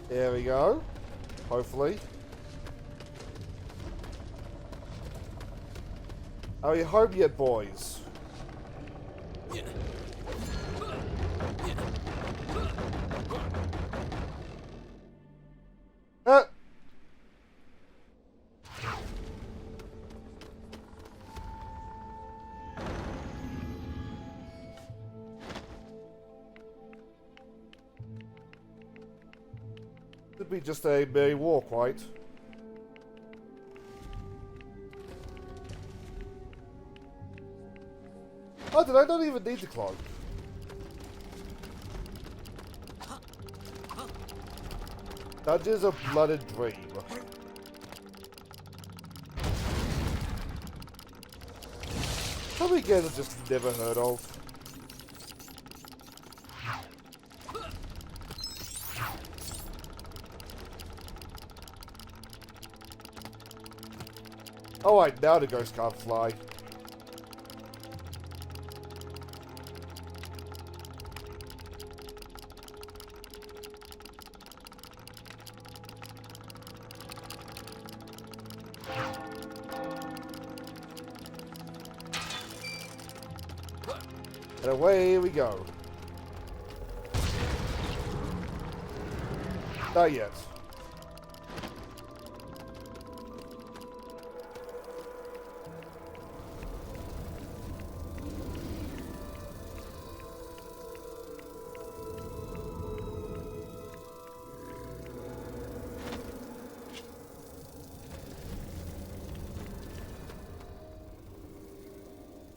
There we go. Hopefully. Are you home yet, boys? Could be just a merry walk, right? Oh, did I not even need the cloak? Dungeons of Blood and Dream. How many games I've just never heard of? Oh wait, now the ghost can't fly. And away we go. Not yet.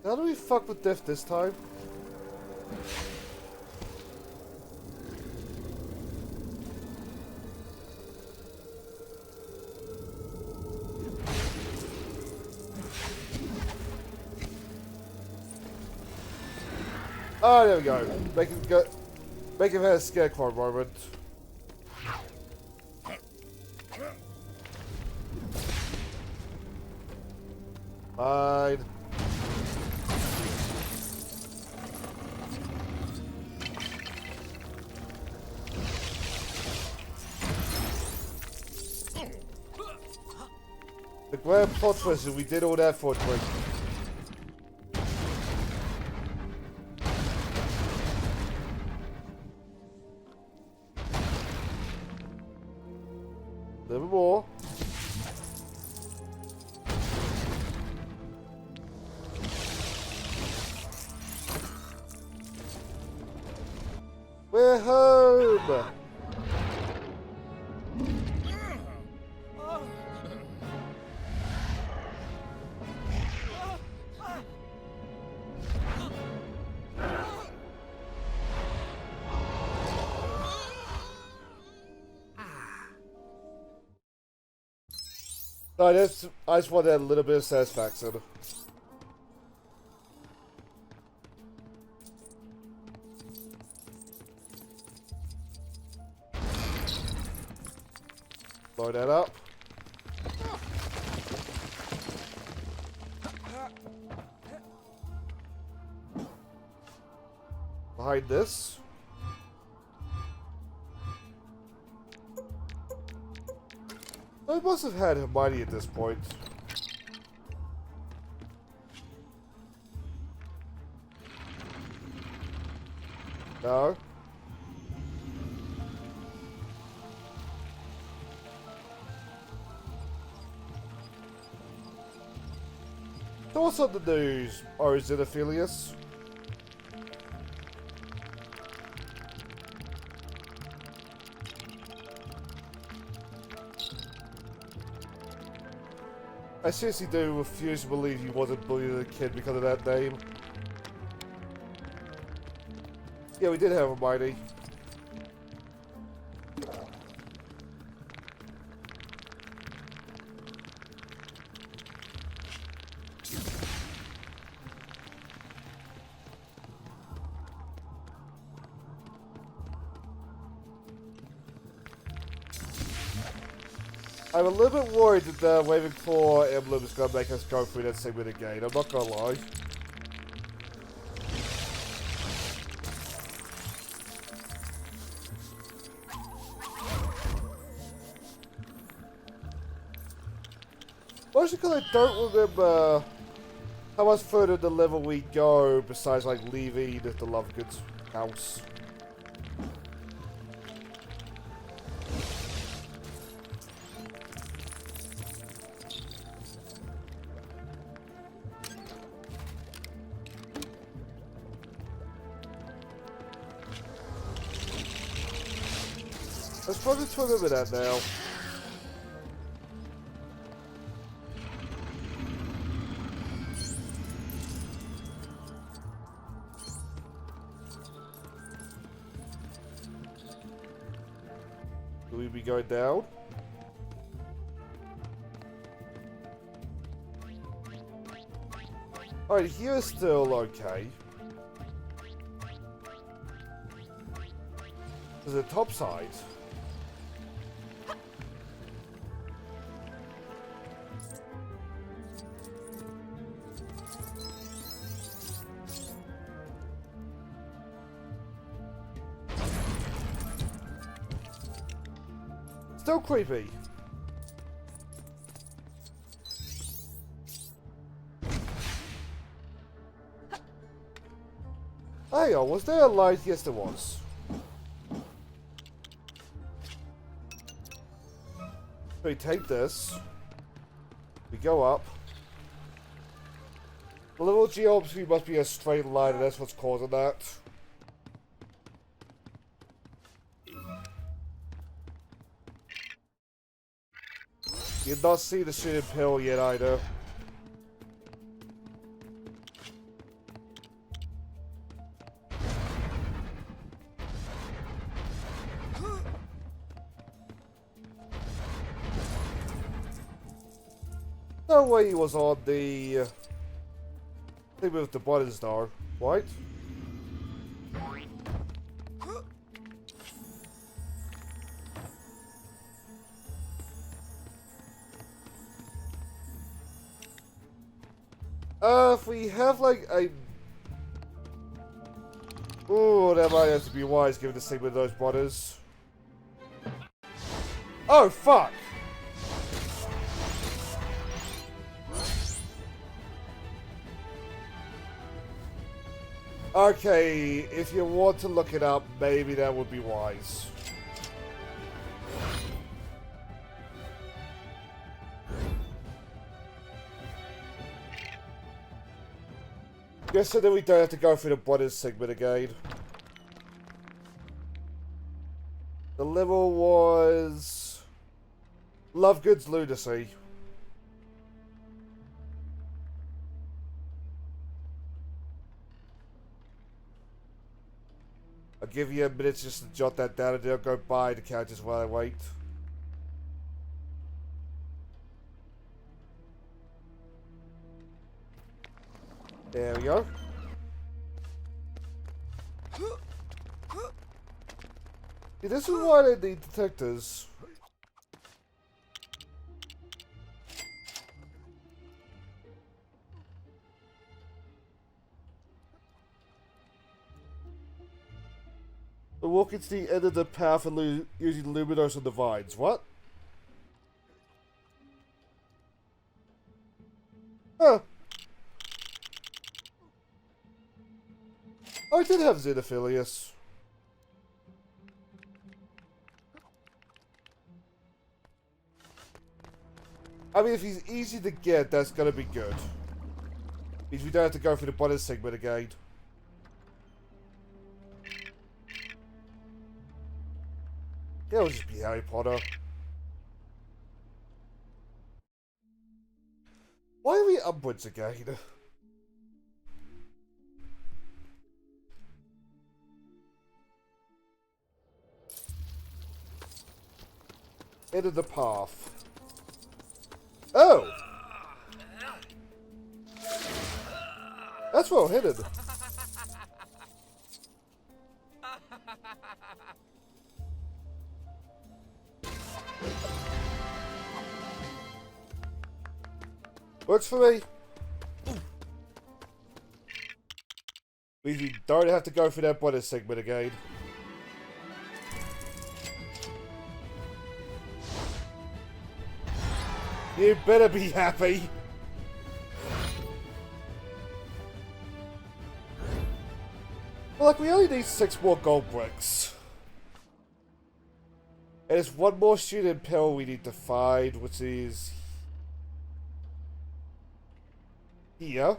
How do we fuck with death this time? Oh, there we go. Make him have a scarecrow moment. Fine. The grand plot twist is we did all that for a drink. A little more. We're home! No, I just wanted a little bit of satisfaction. Blow that up. Behind this. I must have had Hermione at this point. No. So what's on the news, Xenophilius? I seriously do refuse to believe he wasn't bullied as a kid because of that name. Yeah, we did have a mighty. I'm a little bit worried that the Waving Claw emblem is going to make us go through that segment again, I'm not going to lie. Mostly because I don't remember how much further the level we go besides like leaving the Lovegood's house. I struggle to remember that now. Will we be going down? Alright, here is still okay. There's a top side. Still creepy. Hang on, was there a light? Yes, there was. We take this. We go up. The level geometry must be a straight line, and that's what's causing that. You've not seen the shooting pill yet either. No way he was on the thing with the buttons though, right? If we have like a... Ooh, that might have to be wise given the thing with those buttons. Oh, fuck! Okay, if you want to look it up, maybe that would be wise. Yes, so then we don't have to go through the buttons segment again. The level was... Lovegood's Lunacy. I'll give you a minute just to jot that down and then I'll go buy the characters while I wait. There we go. See, this is why they need detectors. We're walking to the end of the path and using Luminos on the vines. What? Huh. I did have Xenophilius. I mean, if he's easy to get, that's gonna be good. Means we don't have to go through the bonus segment again. Yeah, it'll just be Harry Potter. Why are we upwards again? End of the path. Oh! That's well hidden. Works for me. Means we don't have to go through that bonus segment again. You better be happy. Well, like, we only need 6 more gold bricks. And there's one more student pill we need to find, which is here.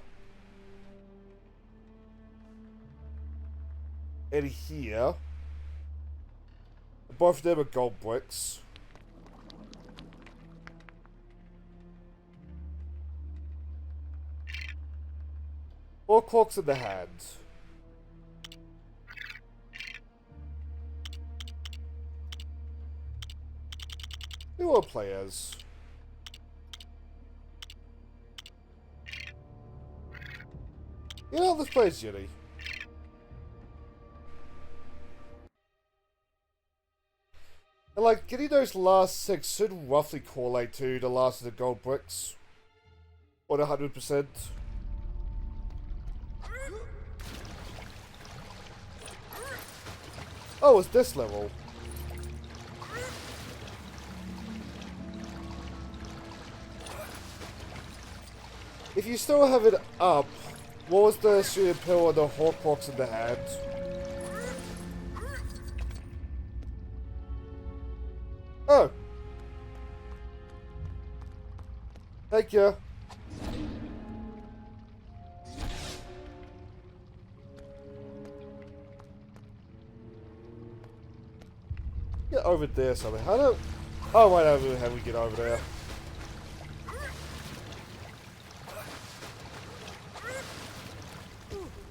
And here. Both of them are gold bricks. Or corks in the hand. Who are players? You know, let's play as Jenny. And like, getting those last 6 should roughly correlate to the last of the gold bricks. Or 100%. Oh, it's this level. If you still have it up, what was the shooting pill and the Horcrux in the hand? Oh. Thank you. Get over there somewhere. How do... Oh, wait, how do we get over there?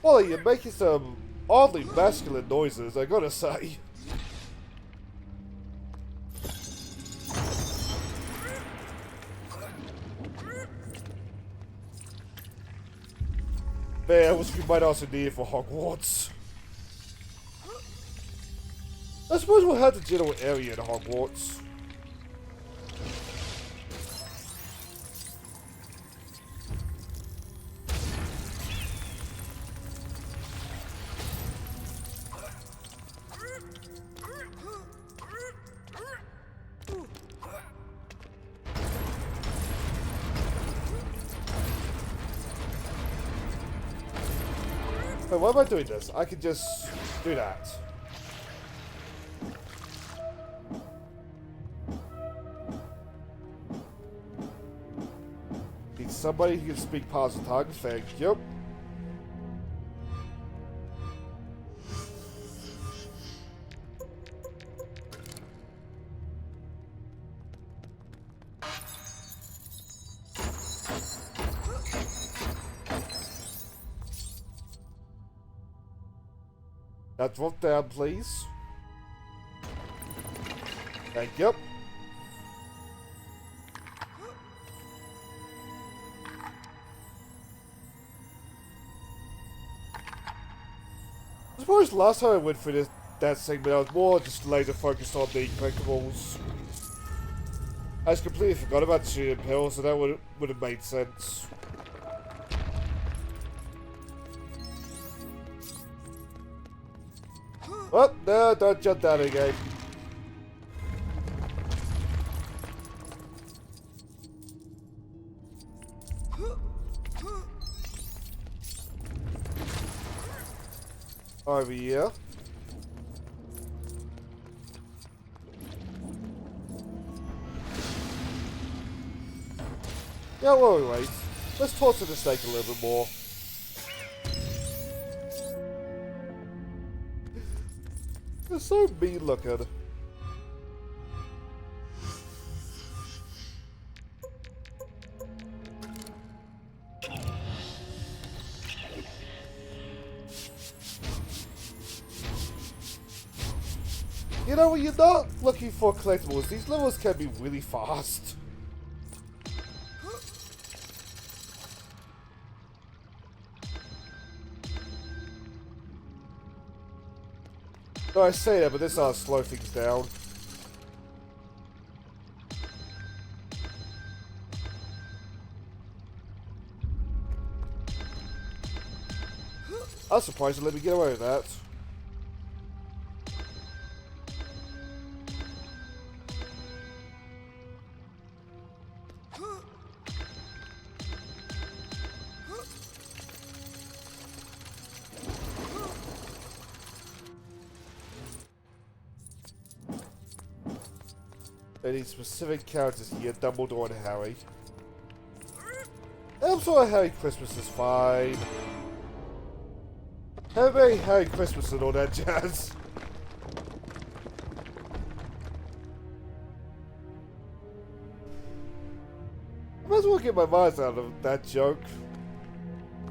Well, you're making some oddly masculine noises, I gotta say. Man, which we might also need for Hogwarts. I suppose we'll have the general area in Hogwarts. Wait, why am I doing this? I could just do that. Need somebody who can speak positive tongues, thank you. Now drop down, please. Thank you. I suppose last time I went through that segment, I was more just laser focused on the collectibles. I just completely forgot about shooting pills, so that would have made sense. Oh, no, don't jump down again. Over here. Yeah, while we wait, let's talk to the snake a little bit more. They're so mean looking. You know, when you're not looking for collectibles, these levels can be really fast. No, I say that, but this ought to slow things down. I was surprised to let me get away with that. Any specific characters here, Dumbledore and Harry. I'm sorry, Harry Christmas is fine. Have a very Harry Christmas and all that jazz. I might as well get my mind out of that joke.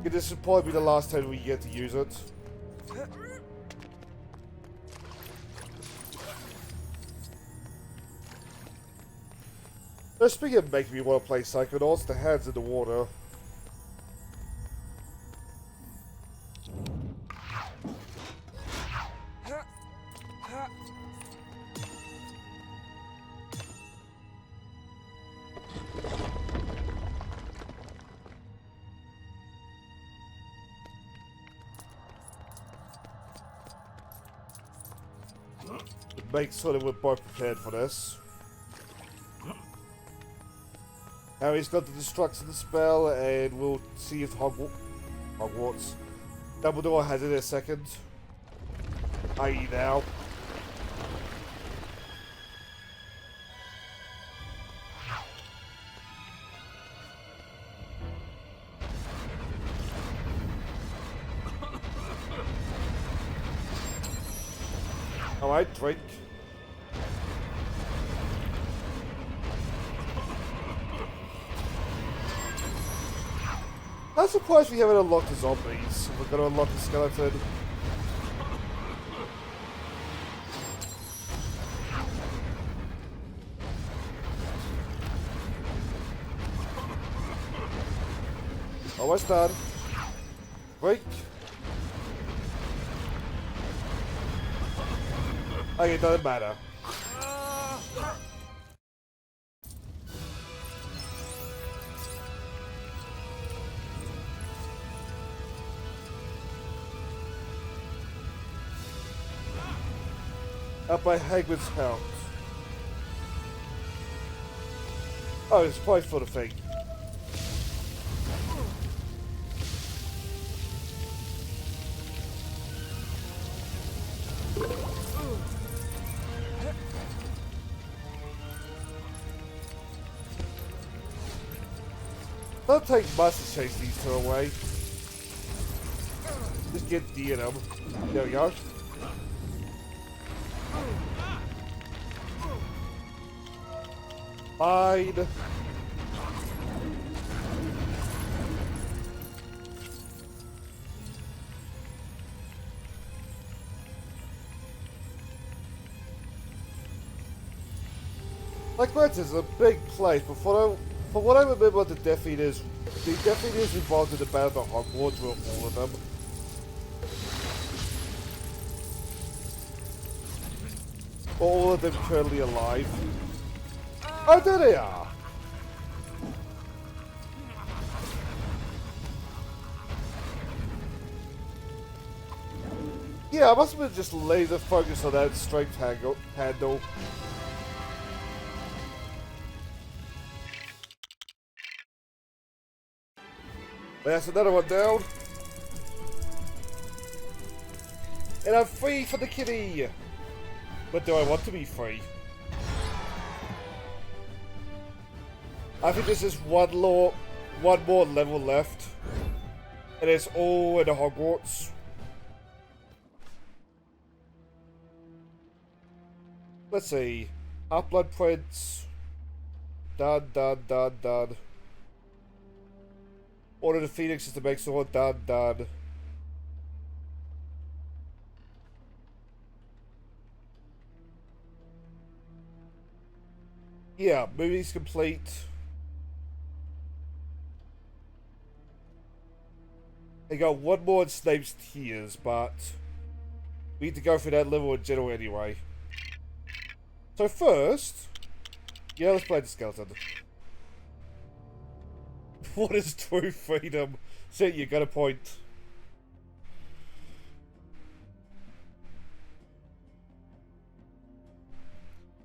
This should probably be the last time we get to use it. Now, speaking of making me want to play Psychonauts, the hands in the water. Make sure that we're both prepared for this. Harry's got the destruction spell, and we'll see if Hogwarts. Dumbledore has it in a second. I.e. now. Alright, drink. I'm surprised we haven't unlocked the zombies. We're gonna unlock the skeleton. Almost done. Break. Okay, it doesn't matter. Up by Hagrid's house. Oh, it's probably for the thing. Don't take much to chase these two away. Just get D in them. There we go. Fine. Like, granted, it's a big place, but from what I remember about the Death Eaters involved in the Battle of Hogwarts with all of them. All of them currently alive. Oh, there they are! Yeah, I must have been just laser focused on that strength handle. That's another one down. And I'm free for the kitty! But do I want to be free? I think there's just one more level left. And it's all in the Hogwarts. Let's see. Upload prints. Done, done, done, done. Order the Phoenixes to make sword. Done, done. Yeah, movie's complete. I got one more in Snape's Tears, but we need to go through that level in general anyway. So first, yeah, let's play the skeleton. What is true freedom? So you got a point.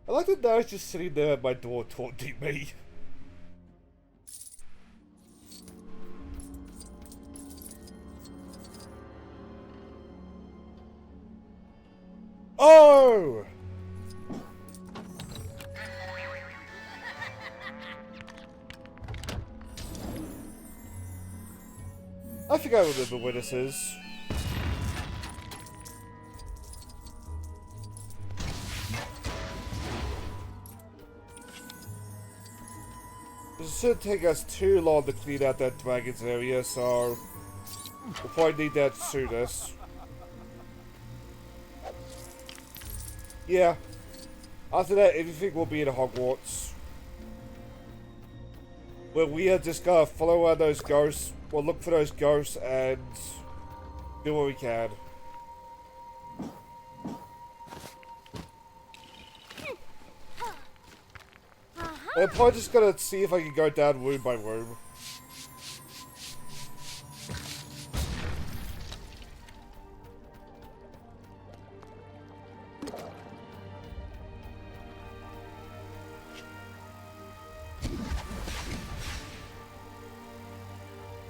I like that now he's just sitting there at my door taunting me. Oh! I think I remember where this is. This shouldn't take us too long to clean out that dragon's area, so we'll probably need that soonest. Yeah. After that, everything will be in Hogwarts. Where we are just gonna follow around those ghosts, we'll look for those ghosts and do what we can. I'm probably just gonna see if I can go down room by room.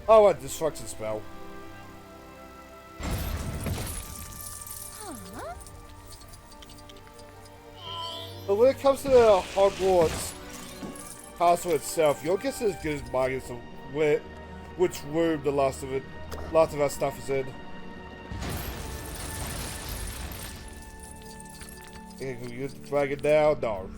Oh, a destruction spell. But when it comes to the Hogwarts castle itself, your guess is as good as mine as to which room the last of our stuff is in. Can we use the dragon now? No.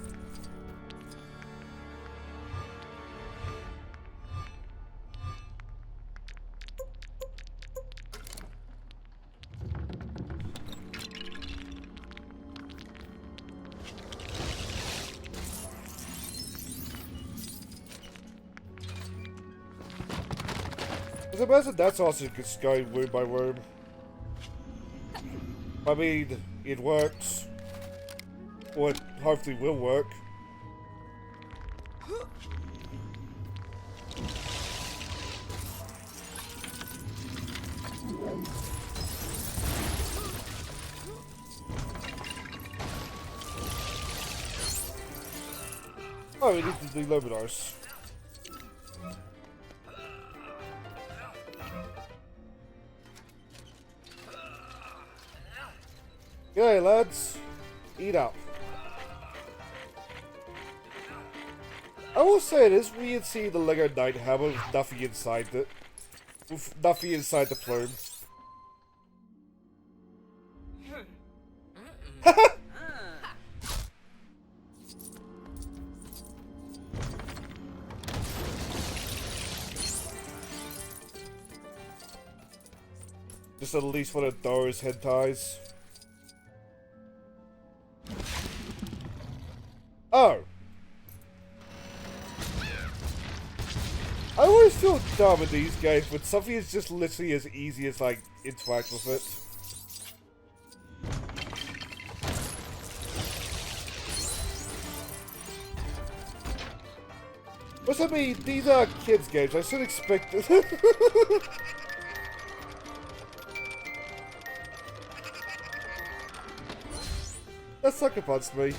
I imagine that's also just going room by room. I mean, it works. Or it hopefully will work. Oh, we need to do Luminars. Okay, lads, eat up. I will say it is weird seeing the Lego Knight hammer with nothing inside it. With nothing inside the plume. Just at least one of those hentais. Oh. I always feel dumb in these games, but something is just literally as easy as, like, interact with it. What's that mean? These are kids' games. I should expect this. That sucker punched me.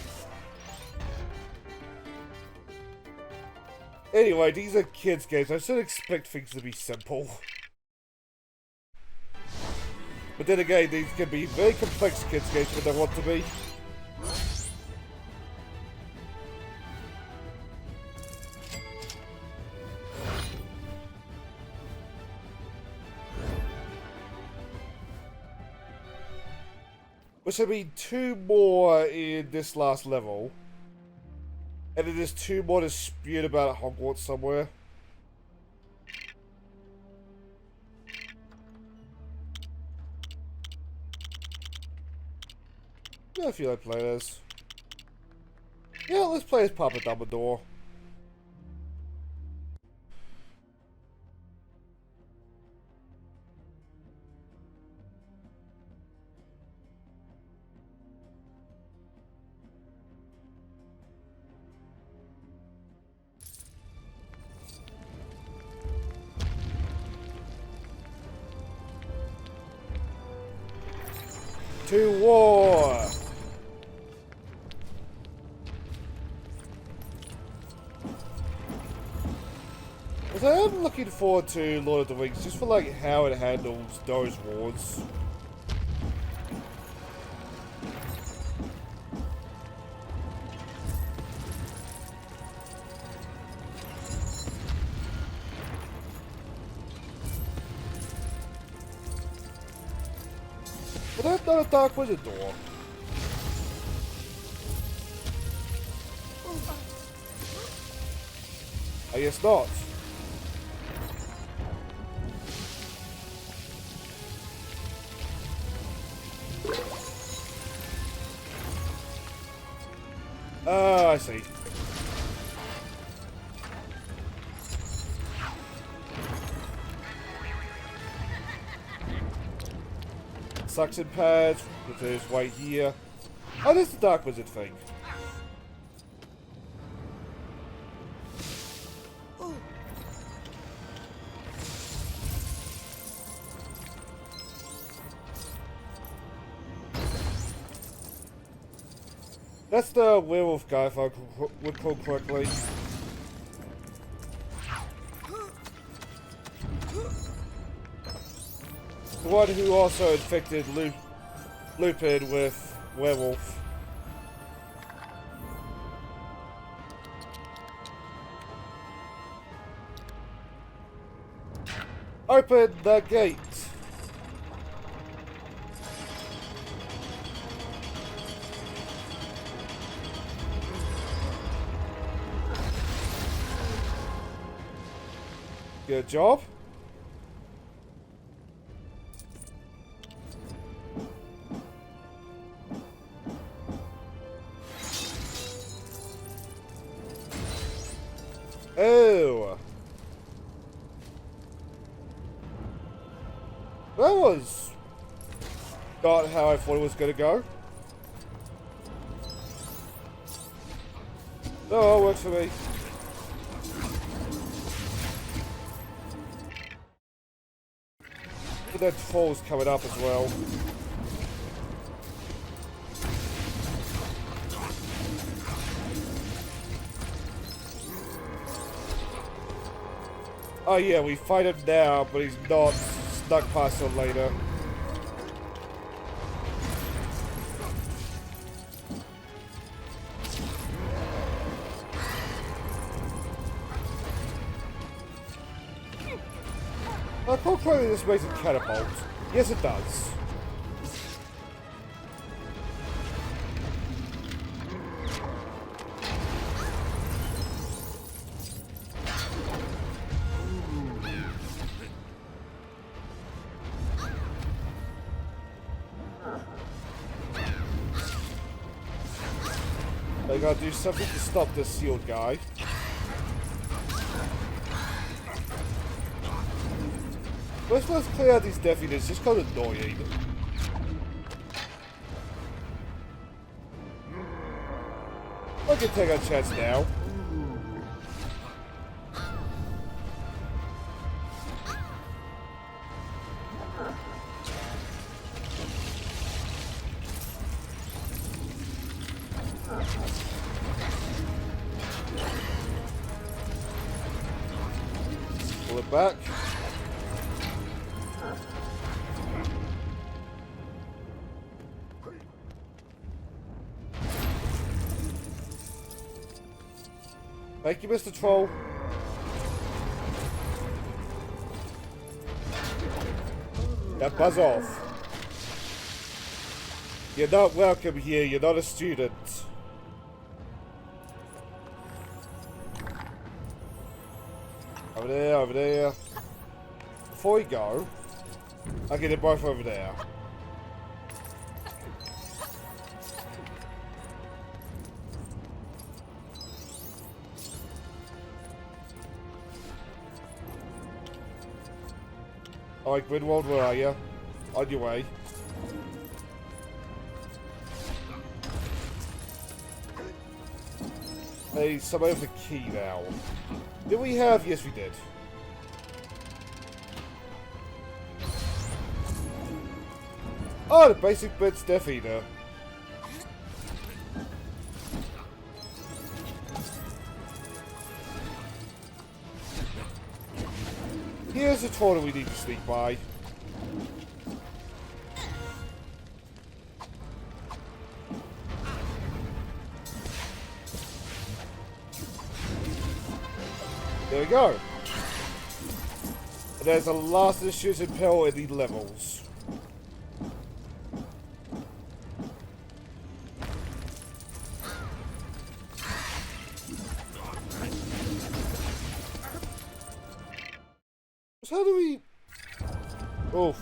Anyway, these are kids' games. I should expect things to be simple. But then again, these can be very complex kids' games when they want to be. Which I mean 2 more in this last level. And then there's 2 more to spewed about at Hogwarts somewhere. Yeah, I feel like playing as. Yeah, let's play as Papa Dumbledore. To war! But I am looking forward to Lord of the Rings just for like how it handles those wars. But that's not a Dark Wizard door. I guess not. I see. Suction pads, which is right here. Oh, this is the Dark Wizard thing. That's the werewolf guy, if I recall correctly. The one who also infected Lupin with werewolf. Open the gate! Good job. Oh. That was not how I thought it was going to go. No, it works for me. But that troll's coming up as well. Oh yeah, we fight him now, but he's not snuck past him later. I can't claim this makes a catapult. Yes, it does. I gotta do something to stop this sealed guy. Let's clear out these death eaters, just kind of annoying. I can take our chance now. Pull it back. Thank you, Mr. Troll. Now buzz off. You're not welcome here, you're not a student. Over there, over there. Before we go, I'll get it both over there. Alright, Grinwald, where are you? On your way. Hey, somebody have the key now. Did we have? Yes, we did. Oh, the basic bit's Death Eater. Here's a toilet we need to sneak by. There we go. And there's a last of the shooting pill in the levels. So how do we... Oof.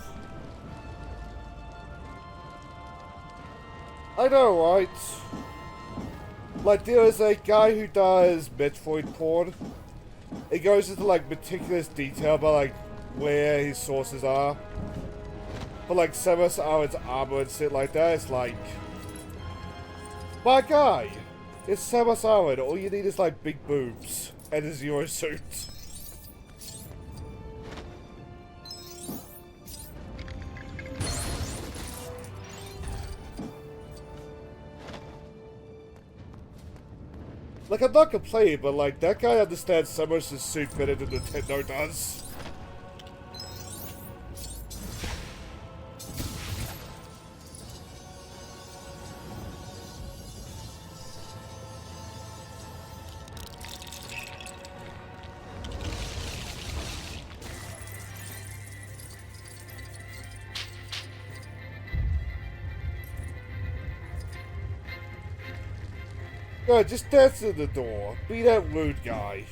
I know, right? Like, there is a guy who does Metroid porn. It goes into, like, meticulous detail about, like, where his sources are. But, like, Samus Aran's armor and shit like that, it's like... My guy! It's Samus Aran, all you need is, like, big boobs. And a zero suit. Like, I'm not complaining, but, like, that guy understands Samus' suit better than Nintendo does. No, just dance in the door. Be that rude guy.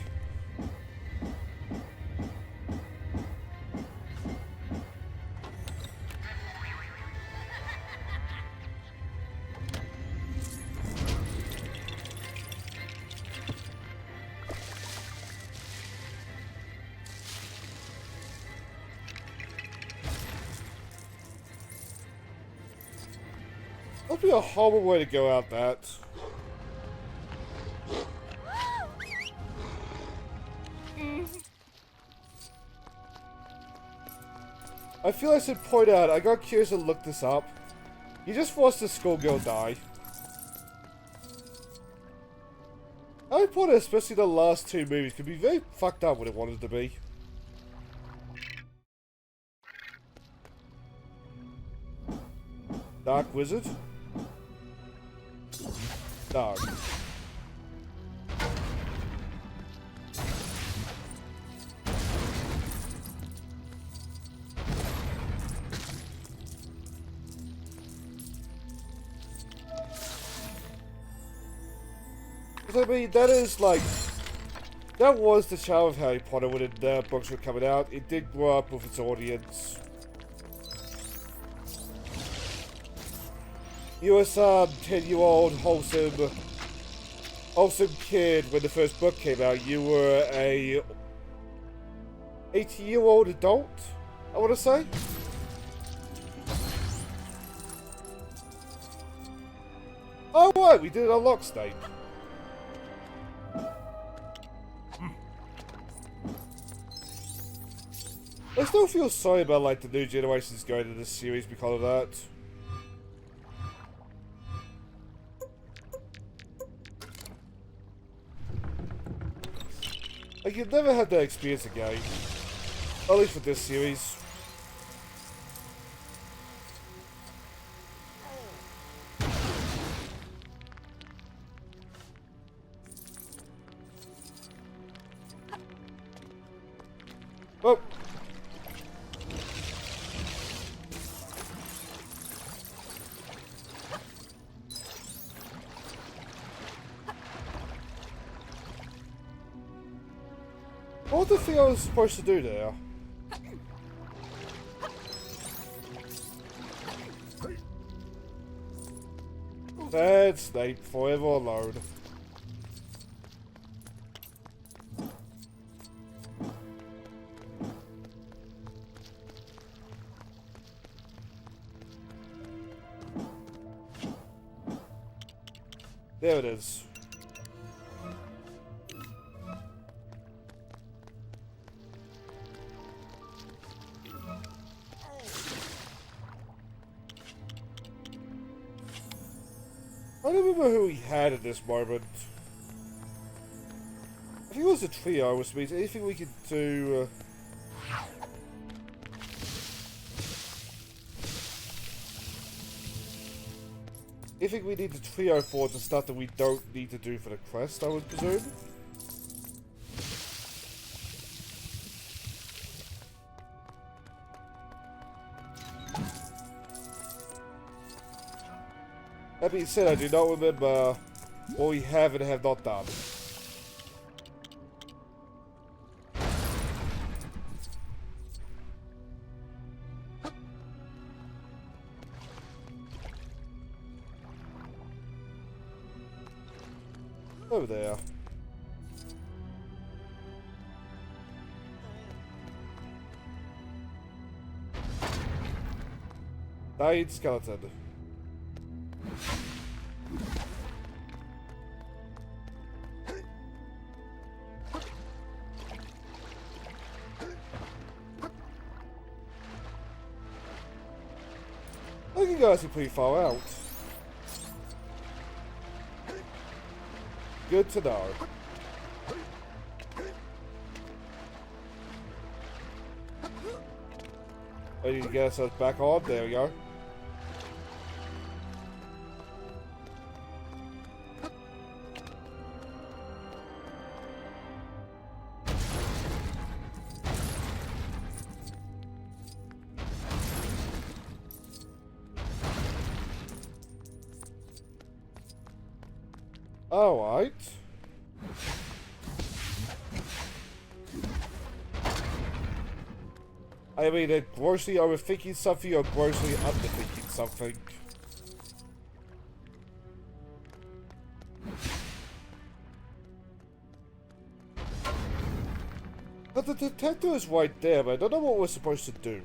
That'd be a horrible way to go out that. I feel I should point out, I got curious and looked this up. You just watched the schoolgirl die. I thought especially the last two movies could be very fucked up when it wanted to be. Dark Wizard? No. I mean, that is like... That was the charm of Harry Potter when the books were coming out. It did grow up with its audience. You were some 10-year-old wholesome kid when the first book came out. You were a 80-year-old adult, I want to say. Oh right, we did it on lock state. I still feel sorry about like the new generations going to this series because of that. Like you've never had that experience again. At least with this series. Oh. What the thing I was supposed to do there? Sad Snape, forever alone. There it is. I don't remember who he had at this moment. I think it was a trio, which means anything we could do... anything we need the trio for the stuff that we don't need to do for the quest, I would presume. That being said, I do not remember what we have and have not done. Over there. Dying skeleton. I think you guys are pretty far out. Good to know. I need to get ourselves back on. There we go. Alright. I mean, grossly overthinking something or grossly underthinking something. But the detector is right there, but I don't know what we're supposed to do.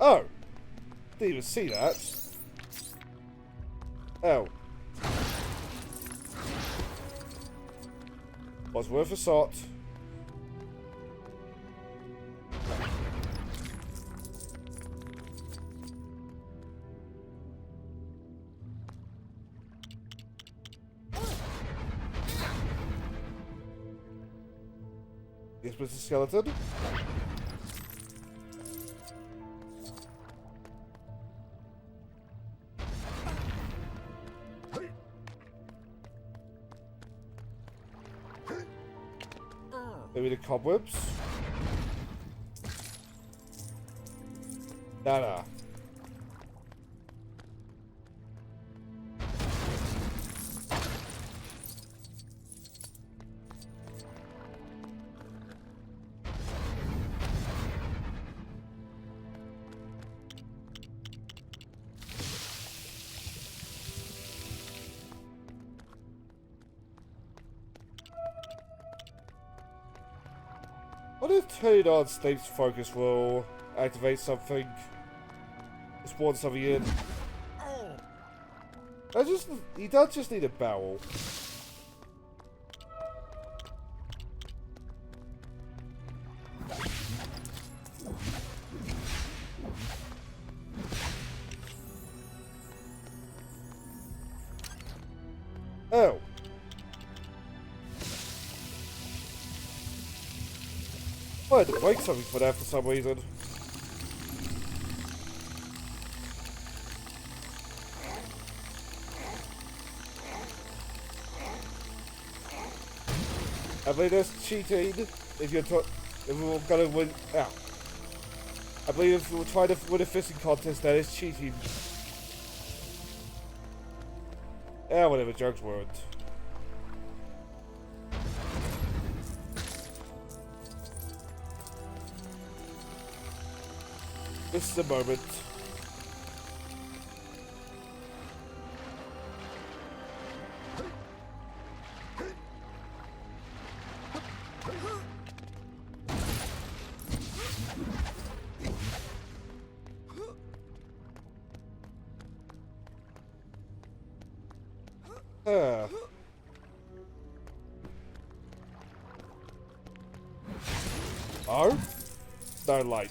Oh! Didn't even see that. Oh. Was worth a shot. Yes, Mr. Skeleton. Maybe the cobwebs? Nah. What if turning on Snape's focus will activate something? Spawn something in. He does just need a barrel. Oh. I had to break something for that for some reason. I believe that's cheating. If we're gonna win, I believe if we're trying to win a fishing contest, that is cheating. Yeah, whatever, jokes weren't. This is the moment. Oh? No light.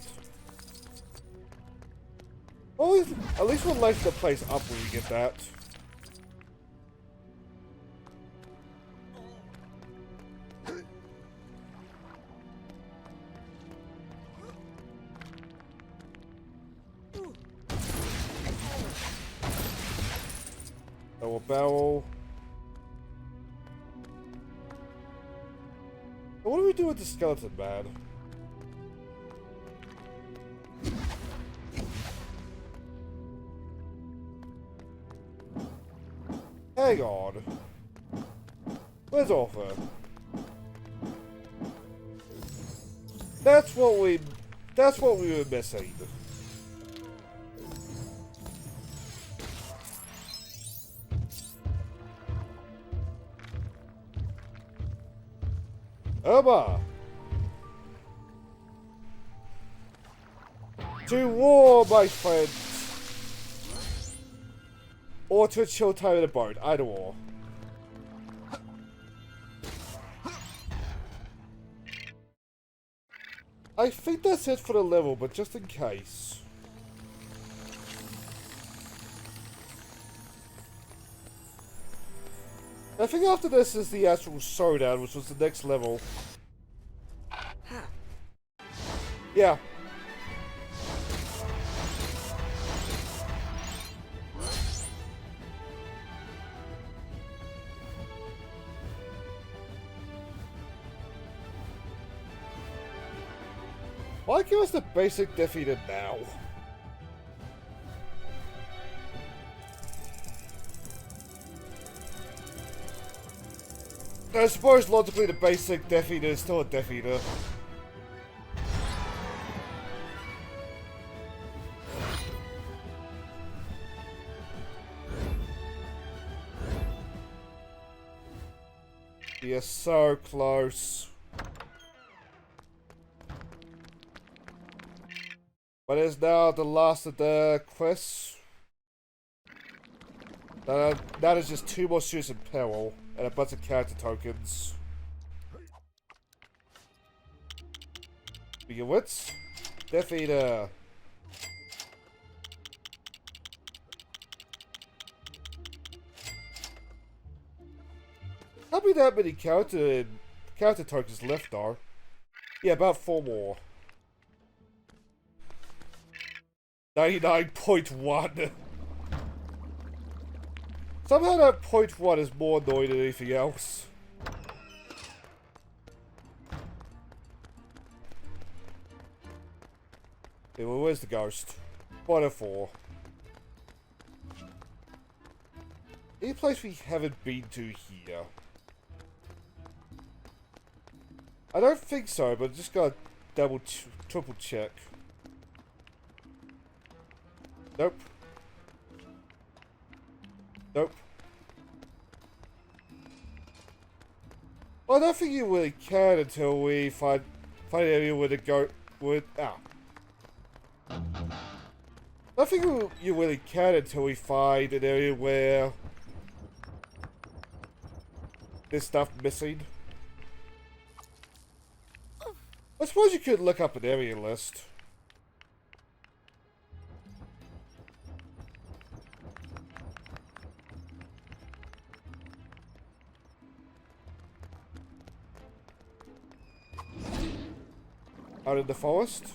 Well, at least we'll light the place up when we get that. Double barrel. What do we do with the skeleton man? Hang on. Where's Arthur? That's what we were missing. Emma! To war, my friends! Or to a chill time in a boat, either or. I think that's it for the level, but just in case. I think after this is the actual showdown, which was the next level. Yeah. Why give us the basic defeated now? I suppose logically the basic Death Eater is still a Death Eater. We are so close. But it's now the last of the quests. That is just 2 more suits in peril and a bunch of character tokens. Speaking of which, Death Eater. Can't be that many character tokens left though. Yeah, about 4 more. 99.1. Somehow that .1 is more annoying than anything else. Okay, well, where's the ghost? 104. Any place we haven't been to here? I don't think so, but just gotta triple check. Nope. Nope. Well, I don't think you really can until we find an area where the goat would. I don't think you really can until we find an area where there's stuff missing. I suppose you could look up an area list. Out in the forest?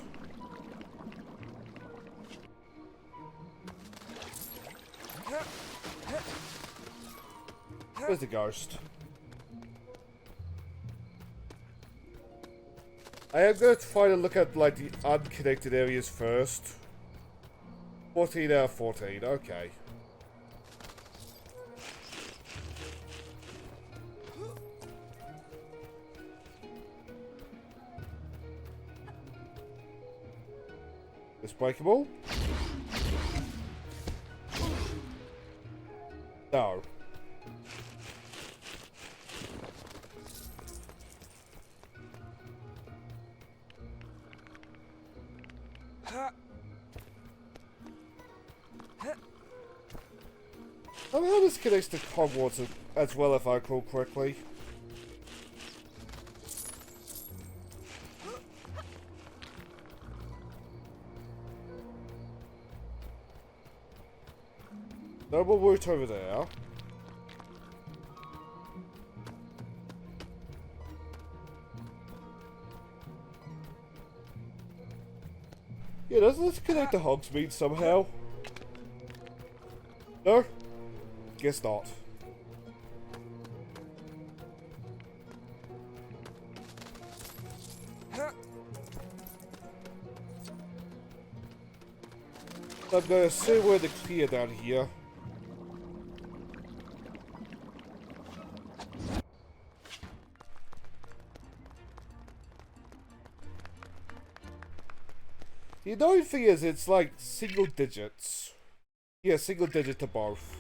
Where's the ghost? I am going to try to look at like the unconnected areas first. 14 out of 14, okay. It's breakable? No. Somehow this connects to Hogwarts as well, if I recall correctly. Noble route over there. Yeah, doesn't this connect to Hogsmeade somehow? No? Guess not. I'm gonna assume we're in the clear down here. The annoying thing is, it's like single digits. Yeah, single digit to both.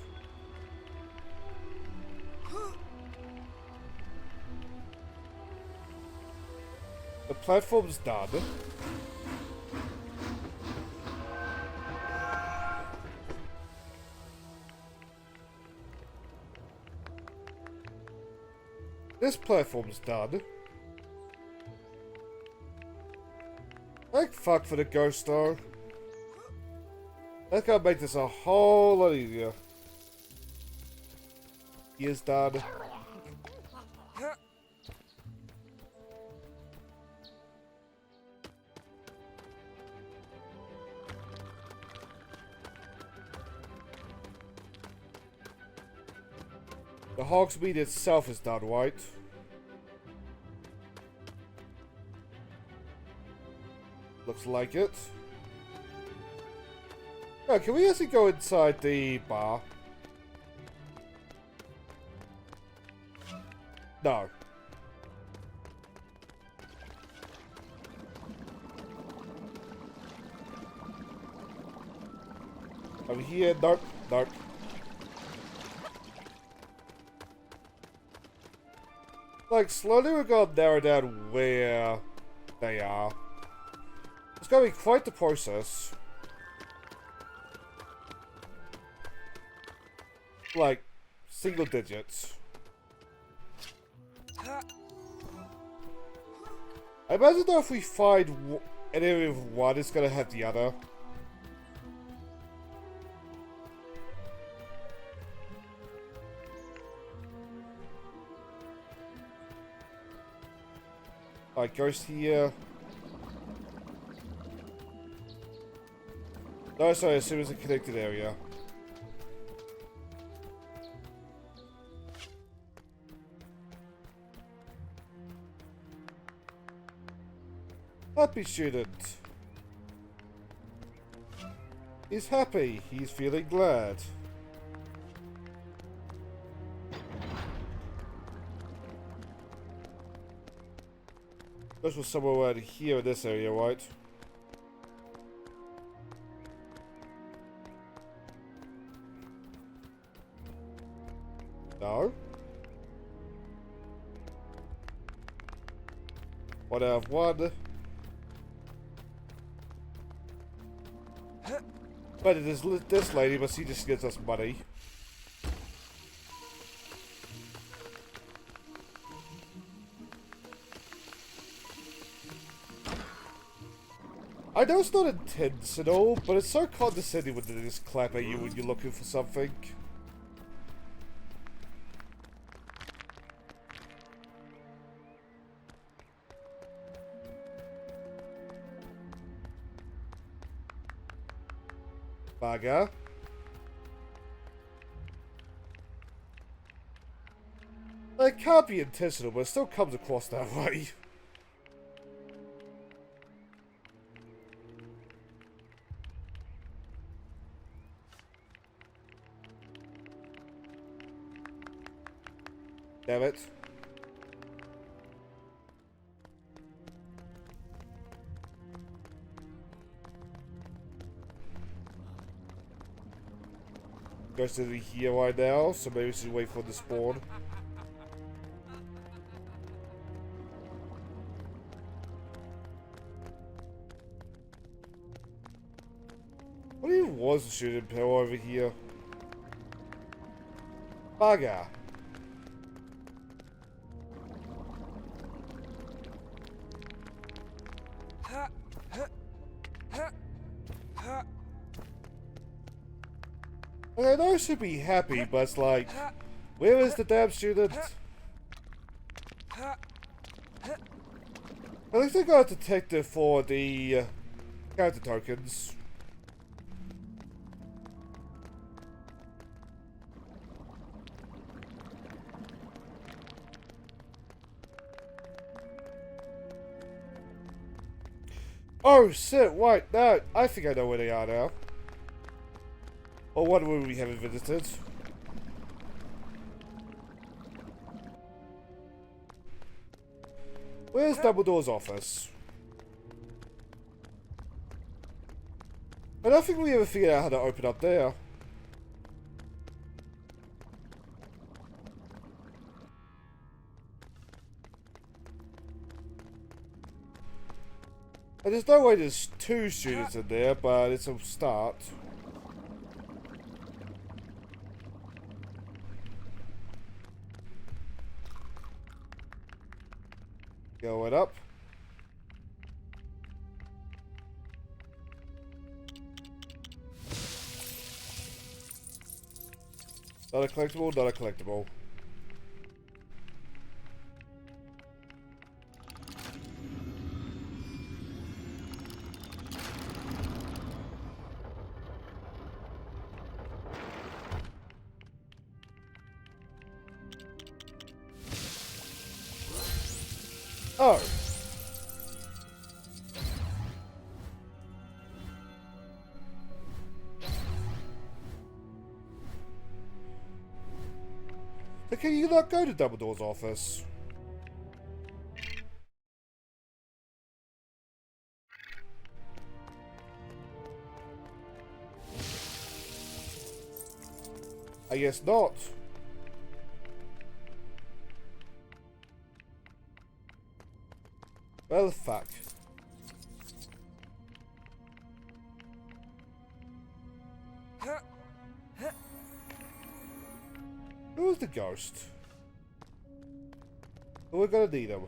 The platform's done. This platform's done. Thank fuck for the ghost though. That's gonna make this a whole lot easier. He is done. The Hogsmeade itself is done, right? Looks like it. Oh, can we actually go inside the bar? No. Over here, nope, nope. Like, slowly we're gonna narrow down where they are. It's gonna be quite the process. Like, single digits. I imagine though if we find an area of one, it's gonna have the other. Alright, ghost here. No, sorry, I assume it's a connected area. Happy student. He's happy. He's feeling glad. This was somewhere around here in this area, right? No. One out of one. But it is this lady, but she just gives us money. I know it's not intentional, but it's so condescending when they just clap at you when you're looking for something. Bugger. It can't be intentional, but it still comes across that way. Damn it. ghost in here right now, so maybe we should wait for the spawn. What even was the shooting pill over here? Bugger. I know I should be happy, but it's like, where is the damn student? At least I got a detective for the character tokens. Oh shit, wait, no, I think I know where they are now. Or what room we haven't visited. Where's Dumbledore's office? I don't think we ever figured out how to open up there. And there's no way there's two students in there, but it's a start. Going up. Not a collectible, not a collectible. Oh. So can you not go to Dumbledore's office? I guess not. Well, fuck. Who was the ghost? We're gonna need him.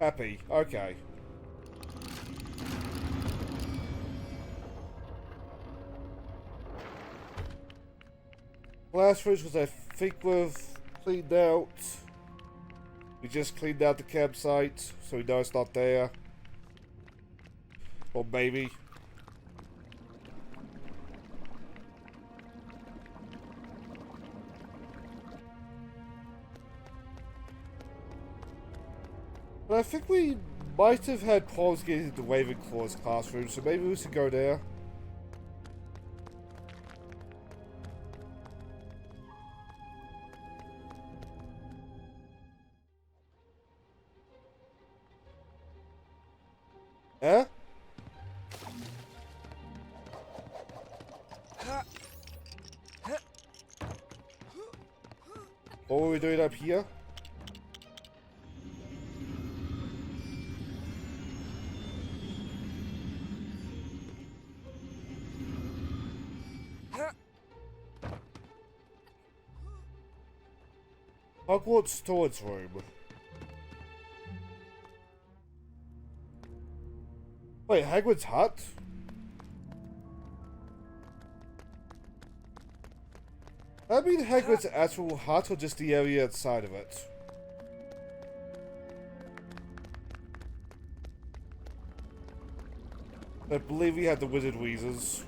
Happy. Okay. Last route was I think we've cleaned out. We just cleaned out the campsite, so we know it's not there. Or maybe. But I think we might have had problems getting into Ravenclaw's classroom, so maybe we should go there. Huh? What were we doing up here? Hogwarts storage room. Wait, Hagrid's hut? I mean Hagrid's actual hut or just the area outside of it? I believe we had the wizard wheezers.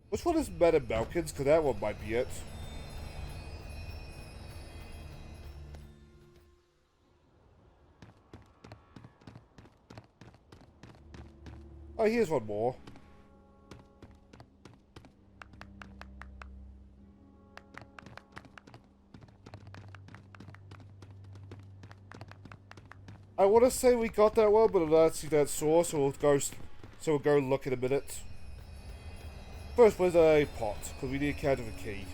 Which one is Madame Malkin's? Because that one might be it. Oh, here's one more. I want to say we got that one, but I don't see that source, so we'll go look in a minute. First, where's a pot? Because we need a count of a key.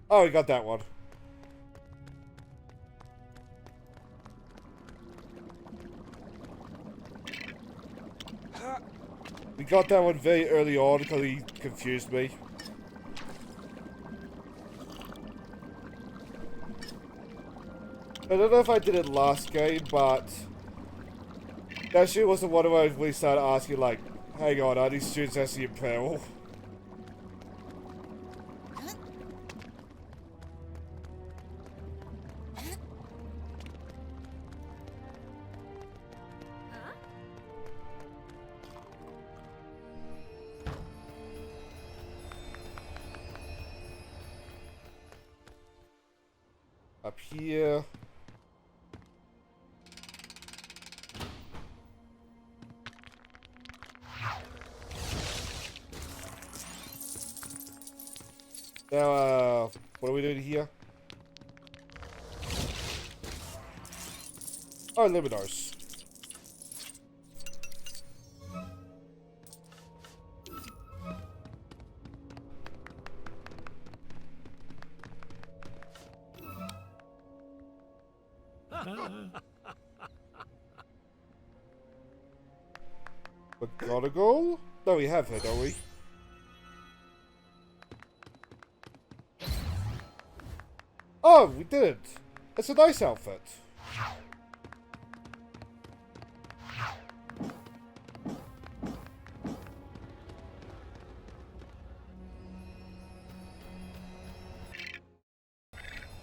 Oh, we got that one. We got that one very early on because he confused me. I don't know if I did it last game, but that shit was the one where I really started asking, like, hang on, are these students actually in peril? Up here. Now, what are we doing here? Oh, Luminars. McGonagall? No, we have her, don't we? Oh, we did. It's a nice outfit.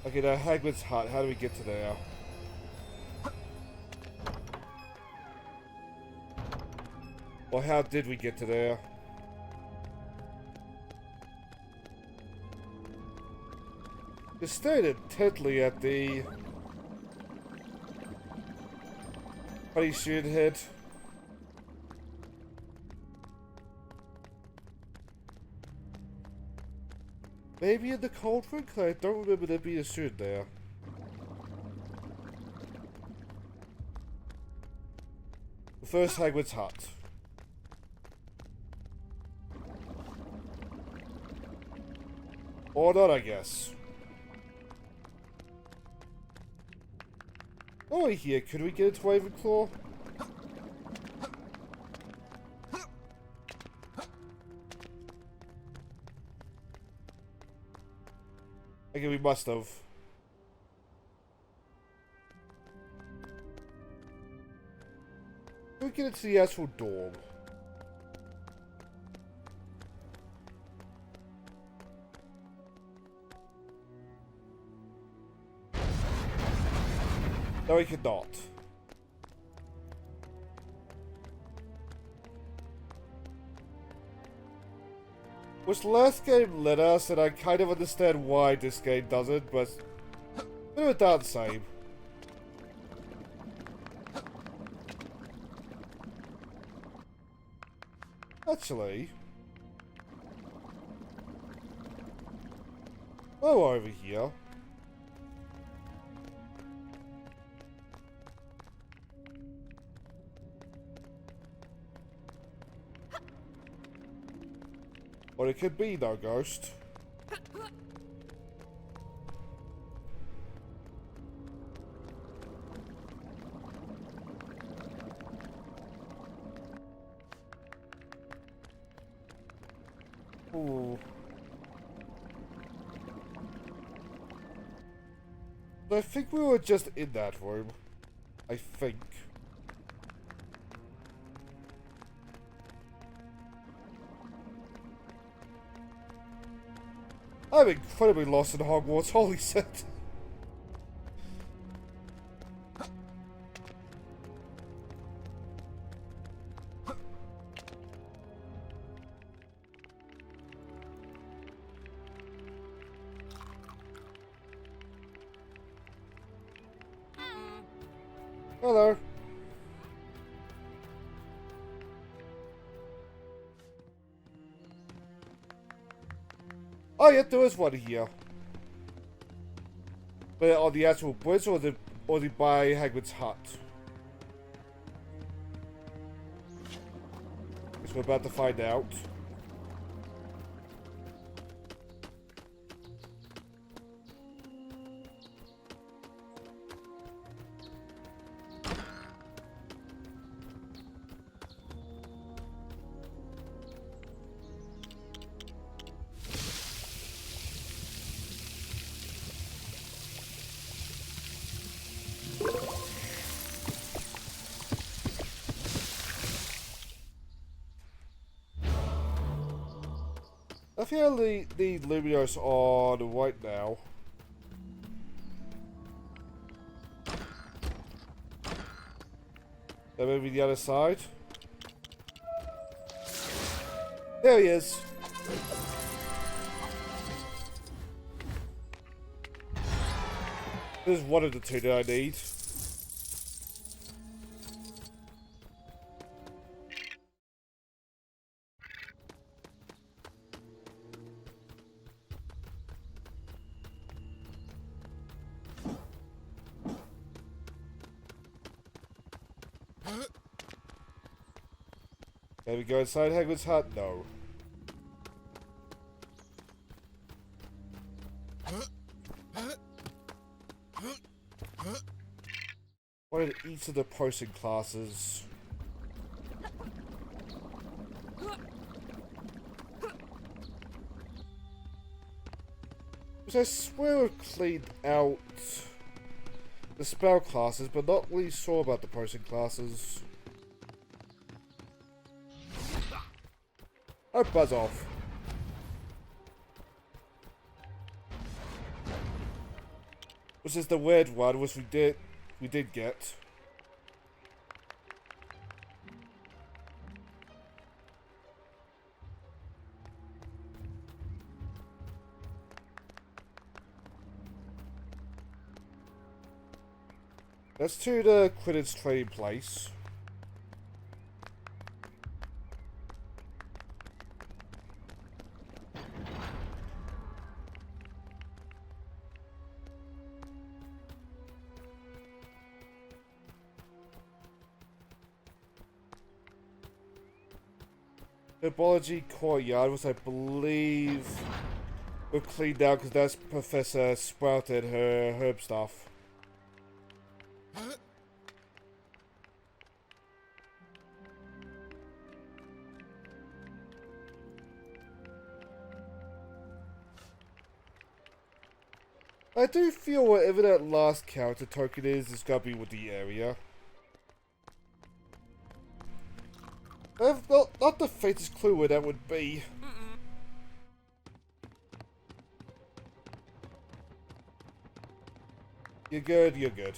Okay, now Hagrid's hut. How do we get to there? Or how did we get to there? Just stared intently at the honey student head. Maybe in the cauldron? Because I don't remember there being a student there. First, Hagrid's hut. Or not, I guess. Oh, here, could we get into Ravenclaw? Okay, we must have. Can we get into the actual dorm? No, we could not. Which last game let us, and I kind of understand why this game doesn't, but they're about the same. Actually, oh, over here. Or it could be no ghost. Ooh. I think we were just in that room. I think. I'm incredibly lost in Hogwarts, holy shit. Hello. Oh yeah, there is one here. But on the actual bridge or the by Hagrid's hut? Which we're about to find out. I feel the Luminos on right now. Then maybe the other side. There he is. There's one of the two that I need. Can we go inside Hagrid's hut? No. What are each of the posting classes? Because I swear I've cleaned out the spell classes, but not really sure about the posting classes. Oh, buzz off. Which is the weird one, which we did get. Let's do the Quidditch training place. Herbology Courtyard, which I believe we'll clean down because that's Professor Sprout and her herb stuff. I do feel whatever that last character token is gotta be with the area. I have not the faintest clue where that would be. You're good, you're good.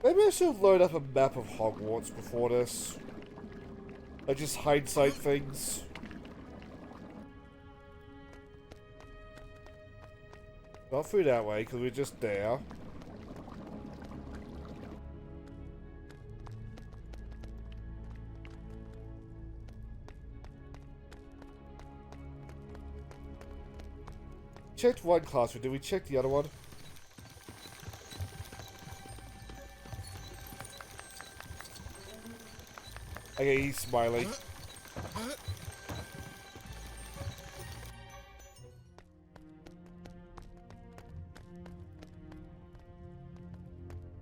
Maybe I should load up a map of Hogwarts before this. I just hindsight things. Not through that way, because we're just there. Checked one classroom, did we check the other one? Okay, he's smiling.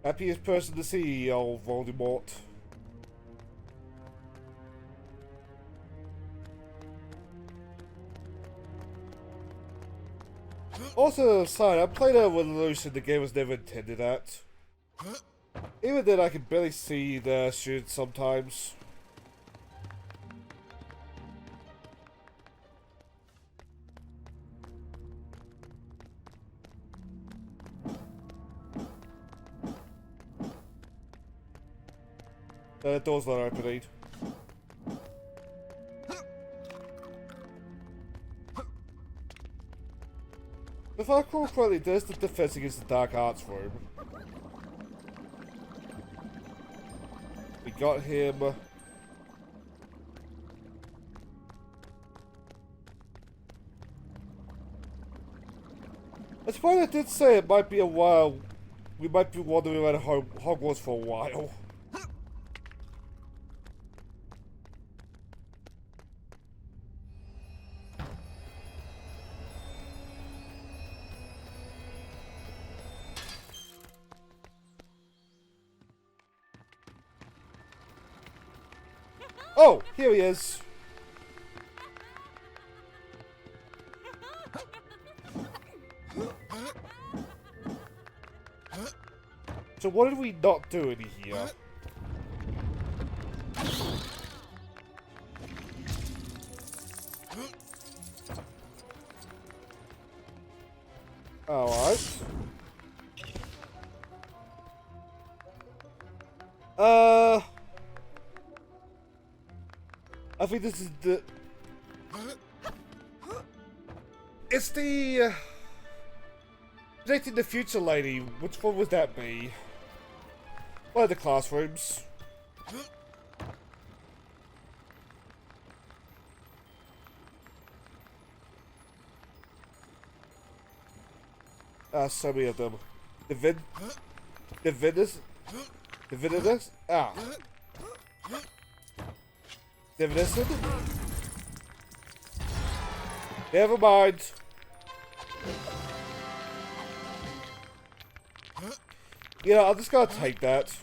Happiest person to see, old Voldemort. Also, aside, I played a resolution the game was never intended at. Even then, I can barely see the students sometimes. The door's not opening. If I recall correctly, there's the defense against the dark arts room. We got him. That's why I did say it might be a while. We might be wandering around Hogwarts for a while. Oh, here he is. So what did we not do in here? Alright. I think this is the... It's the... Predicting the future lady. Which one would that be? One of the classrooms. So many of them. Divinus? Ah. Divinus? Never mind. Yeah, I'm just gonna take that.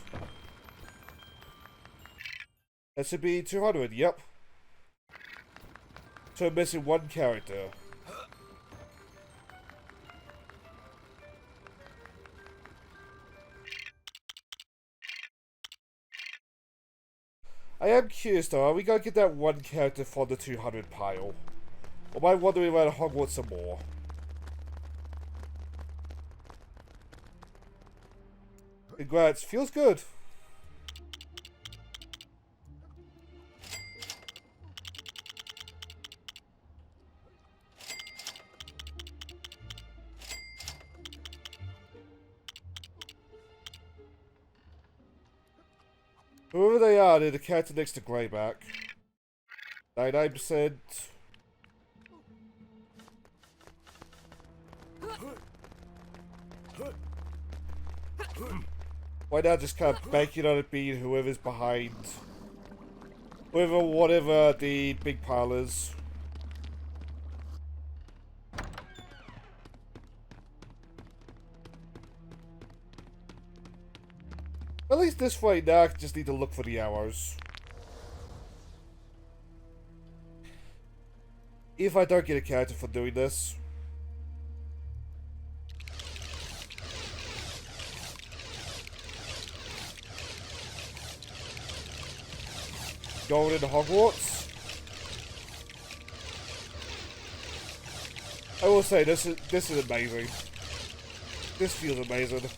That should be 200, yep. So I'm missing one character. I am curious though, are we gonna get that one character from the 200 pile? Or am I wandering around Hogwarts some more? Congrats, feels good. Whoever they are, they're the character next to Greyback. 99%. Why not just kind of banking on it being whoever's behind... whatever the big pile is. At least this way now I just need to look for the arrows. If I don't get a character for doing this. Going into Hogwarts. I will say this is amazing. This feels amazing.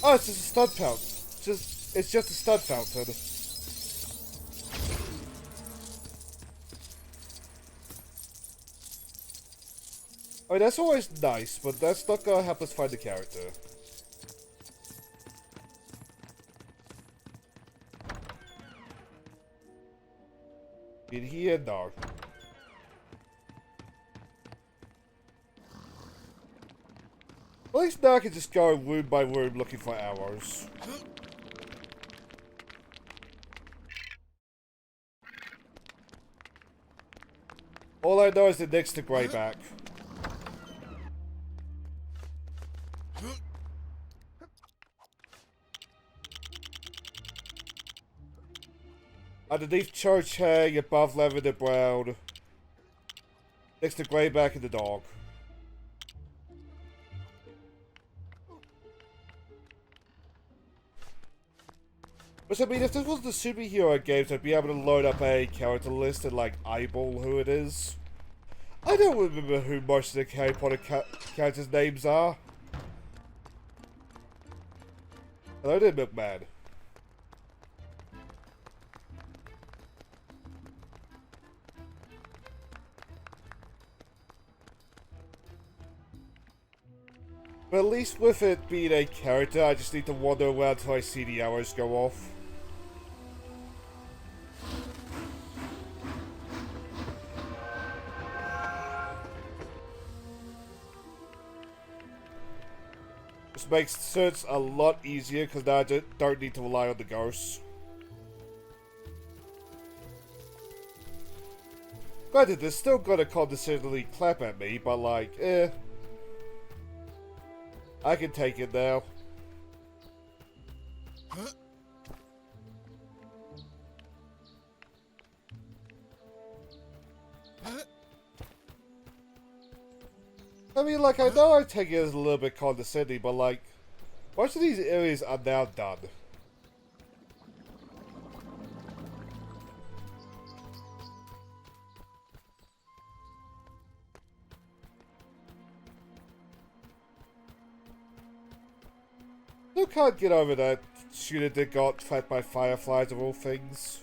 Oh, it's just a stud fountain. It's just a stud fountain. I mean, that's always nice, but that's not gonna help us find the character. In here, no. At least now I can just go room by room looking for arrows. All I know is the next to Greyback. Underneath Church Hang, above Lavender Brown. Next to Greyback and the dog. Which, I mean, if this was the superhero games, I'd be able to load up a character list and, like, eyeball who it is. I don't remember who most of the Harry Potter characters' names are. Hello there, Milkman. But at least with it being a character, I just need to wander around until I see the arrows go off. This makes search a lot easier because now I don't need to rely on the ghosts. Granted, they're still gonna condescendingly clap at me, but like, I can take it now. I mean, like, I know I take it as a little bit condescending, but like, most of these areas are now done. Still can't get over that shooter that got trapped by fireflies of all things.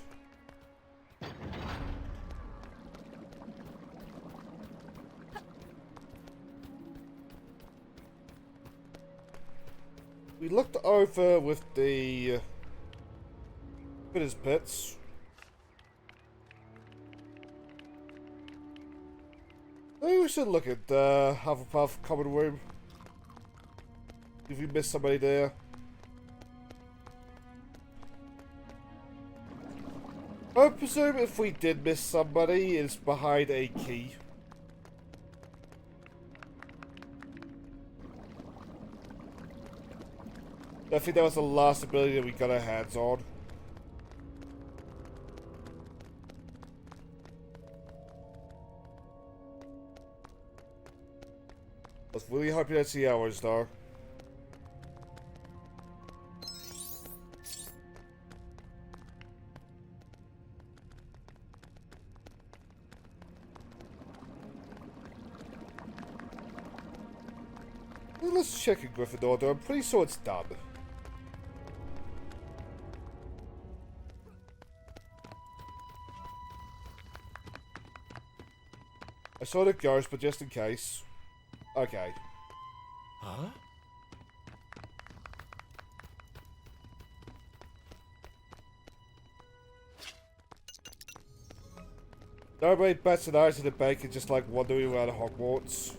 We looked over with the Fitter's pits. Maybe we should look at the Hufflepuff common room. If we missed somebody there. I presume if we did miss somebody, it's behind a key. I think that was the last ability that we got our hands on. I was really hoping that's the hours though. Let's check in Gryffindor though. I'm pretty sure it's done. I saw the ghost, but just in case. Okay. Huh? Nobody bats an eye to the bank and just like wandering around Hogwarts.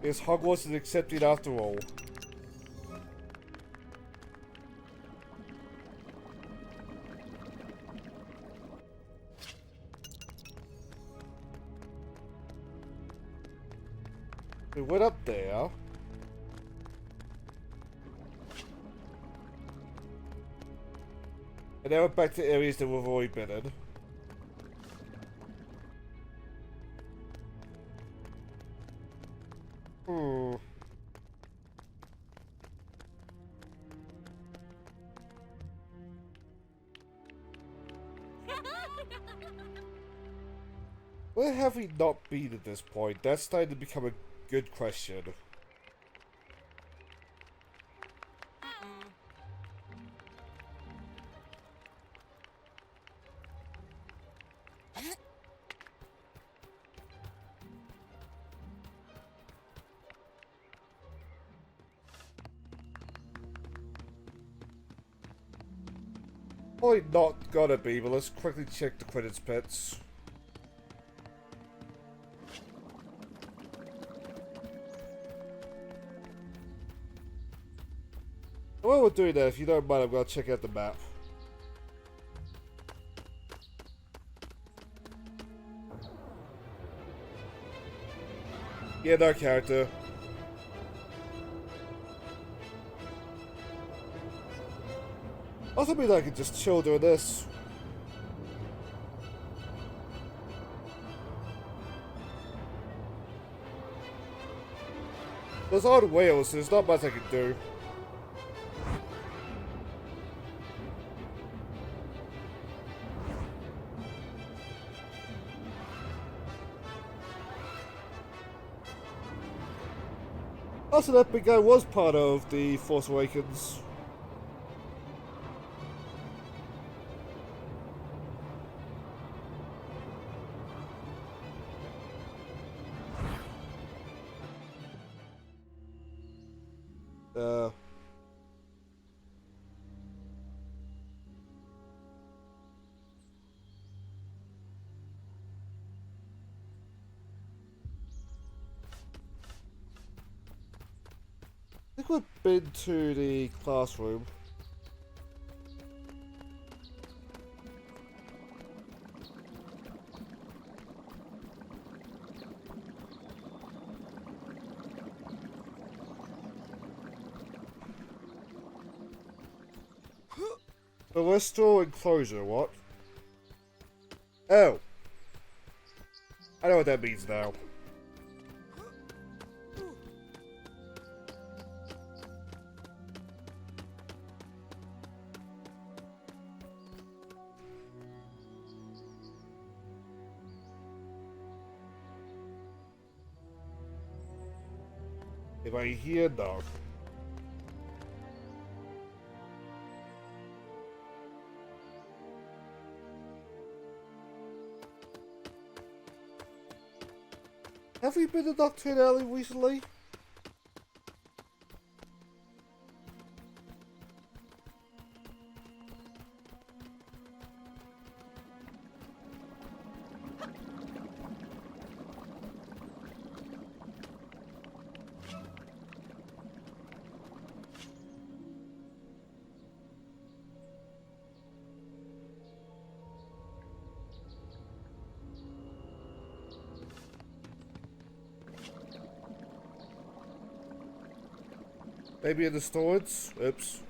Because Hogwarts is accepted after all. We went up there. And now we're back to areas that we've already been in. Where have we not been at this point? That's starting to become a good question. Probably not gonna be, but let's quickly check the credits pits. While we're doing that, if you don't mind, I'm gonna check out the map. Yeah, no character. Also mean I could just chill doing this. Those aren't whales, so there's not much I can do. Also, that big guy was part of the Force Awakens. I think we've been to the classroom. Celestial enclosure, what? Oh. I know what that means now. If I hear no. Have we been to Nocturne Alley recently? Maybe in the storage? Oops.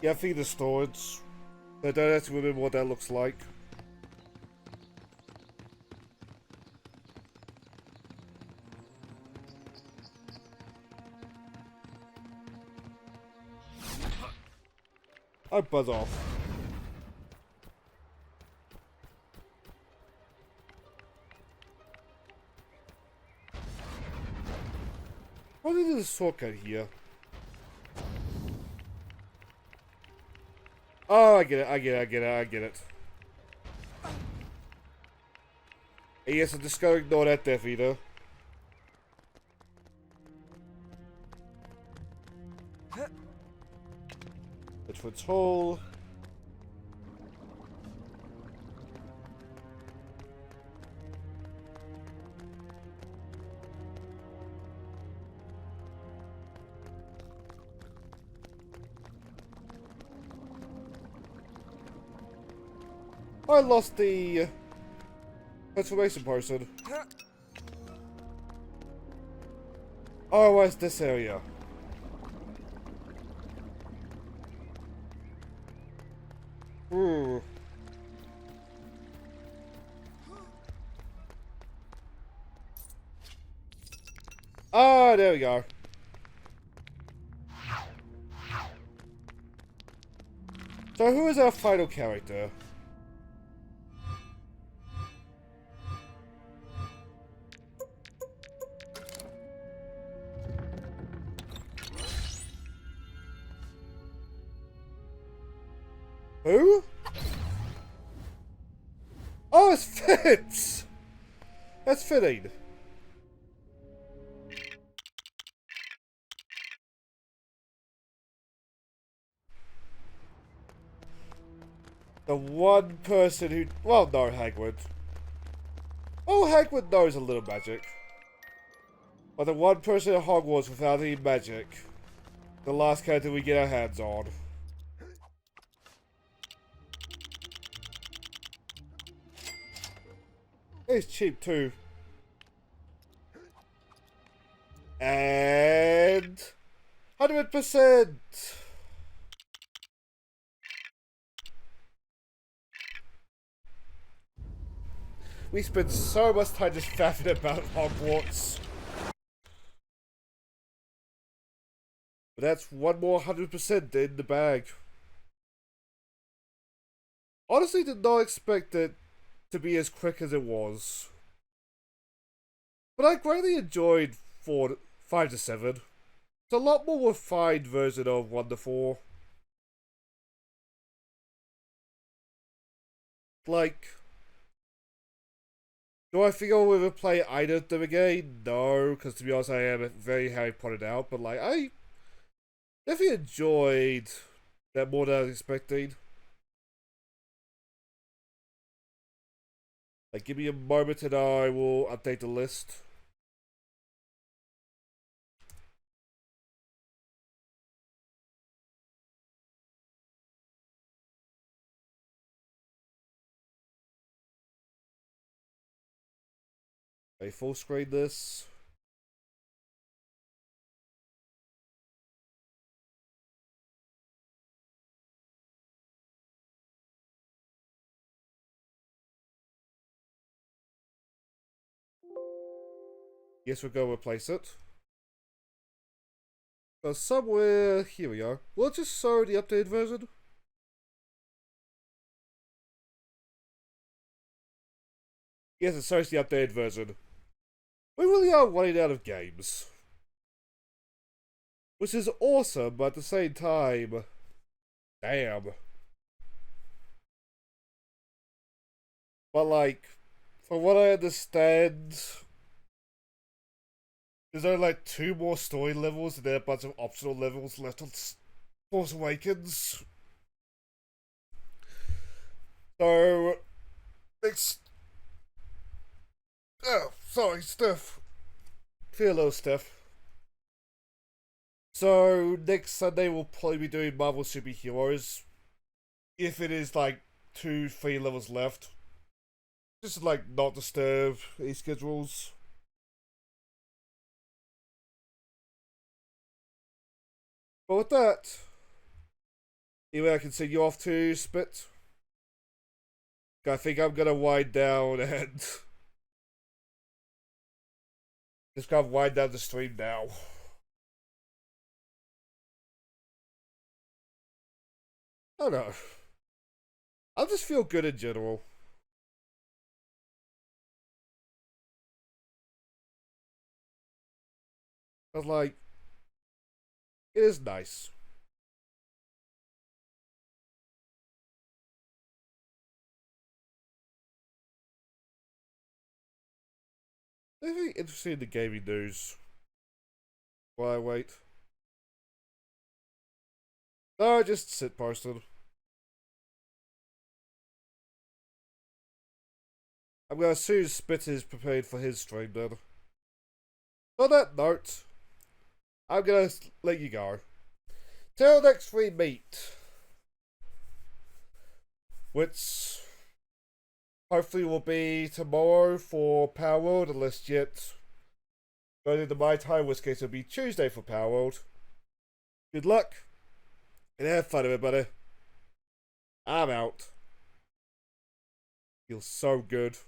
Yeah, I think the storage. I don't actually remember what that looks like. I buzz off. What is this shortcut here? Oh, I get it. Yes, I'm just gonna ignore that there, Vita. It's for toll. I lost the transformation person. Oh, where's this area? Oh, there we go. So who is our final character? Who? Oh, it's Fitz! That's fitting. The one person who... Well, no, Hagrid. Oh, Hagrid knows a little magic. But the one person at Hogwarts without any magic. The last character we get our hands on. It's cheap too. And... 100%! We spent so much time just faffing about Hogwarts. But that's one more 100% in the bag. Honestly, did not expect it to be as quick as it was. But I greatly enjoyed 5 to 7. It's a lot more refined version of 1 to 4. Like, do I think I'll ever play either of them again? No, because to be honest, I am very Harry Pottered out. But like, I definitely enjoyed that more than I was expecting. Like, give me a moment and I will update the list. I full screen this. Yes, we're gonna replace it. So somewhere, here we are. We'll just show the updated version. Yes, it shows the updated version. We really are running out of games. Which is awesome, but at the same time, damn. But like, from what I understand, there's only like 2 more story levels and then a bunch of optional levels left on Force Awakens. So, next. Oh, sorry, Steph. Feel a little stiff. So, next Sunday we'll probably be doing Marvel Superheroes. If it is like 2-3 levels left. Just to, like, not disturb any schedules. But with that, anyway, I can send you off to Spit. I think I'm gonna wind down and just gonna wind down the stream now. I don't know. I just feel good in general. I was like, it is nice. Anything interesting in the gaming news while I wait? No, just sit posted. I'm gonna assume Spit is prepared for his stream then. On that note, I'm gonna let you go. Till next we meet. Which hopefully will be tomorrow for Power World, unless yet going into my time, in which case it'll be Tuesday for Power World. Good luck, and have fun, everybody. I'm out. Feels so good.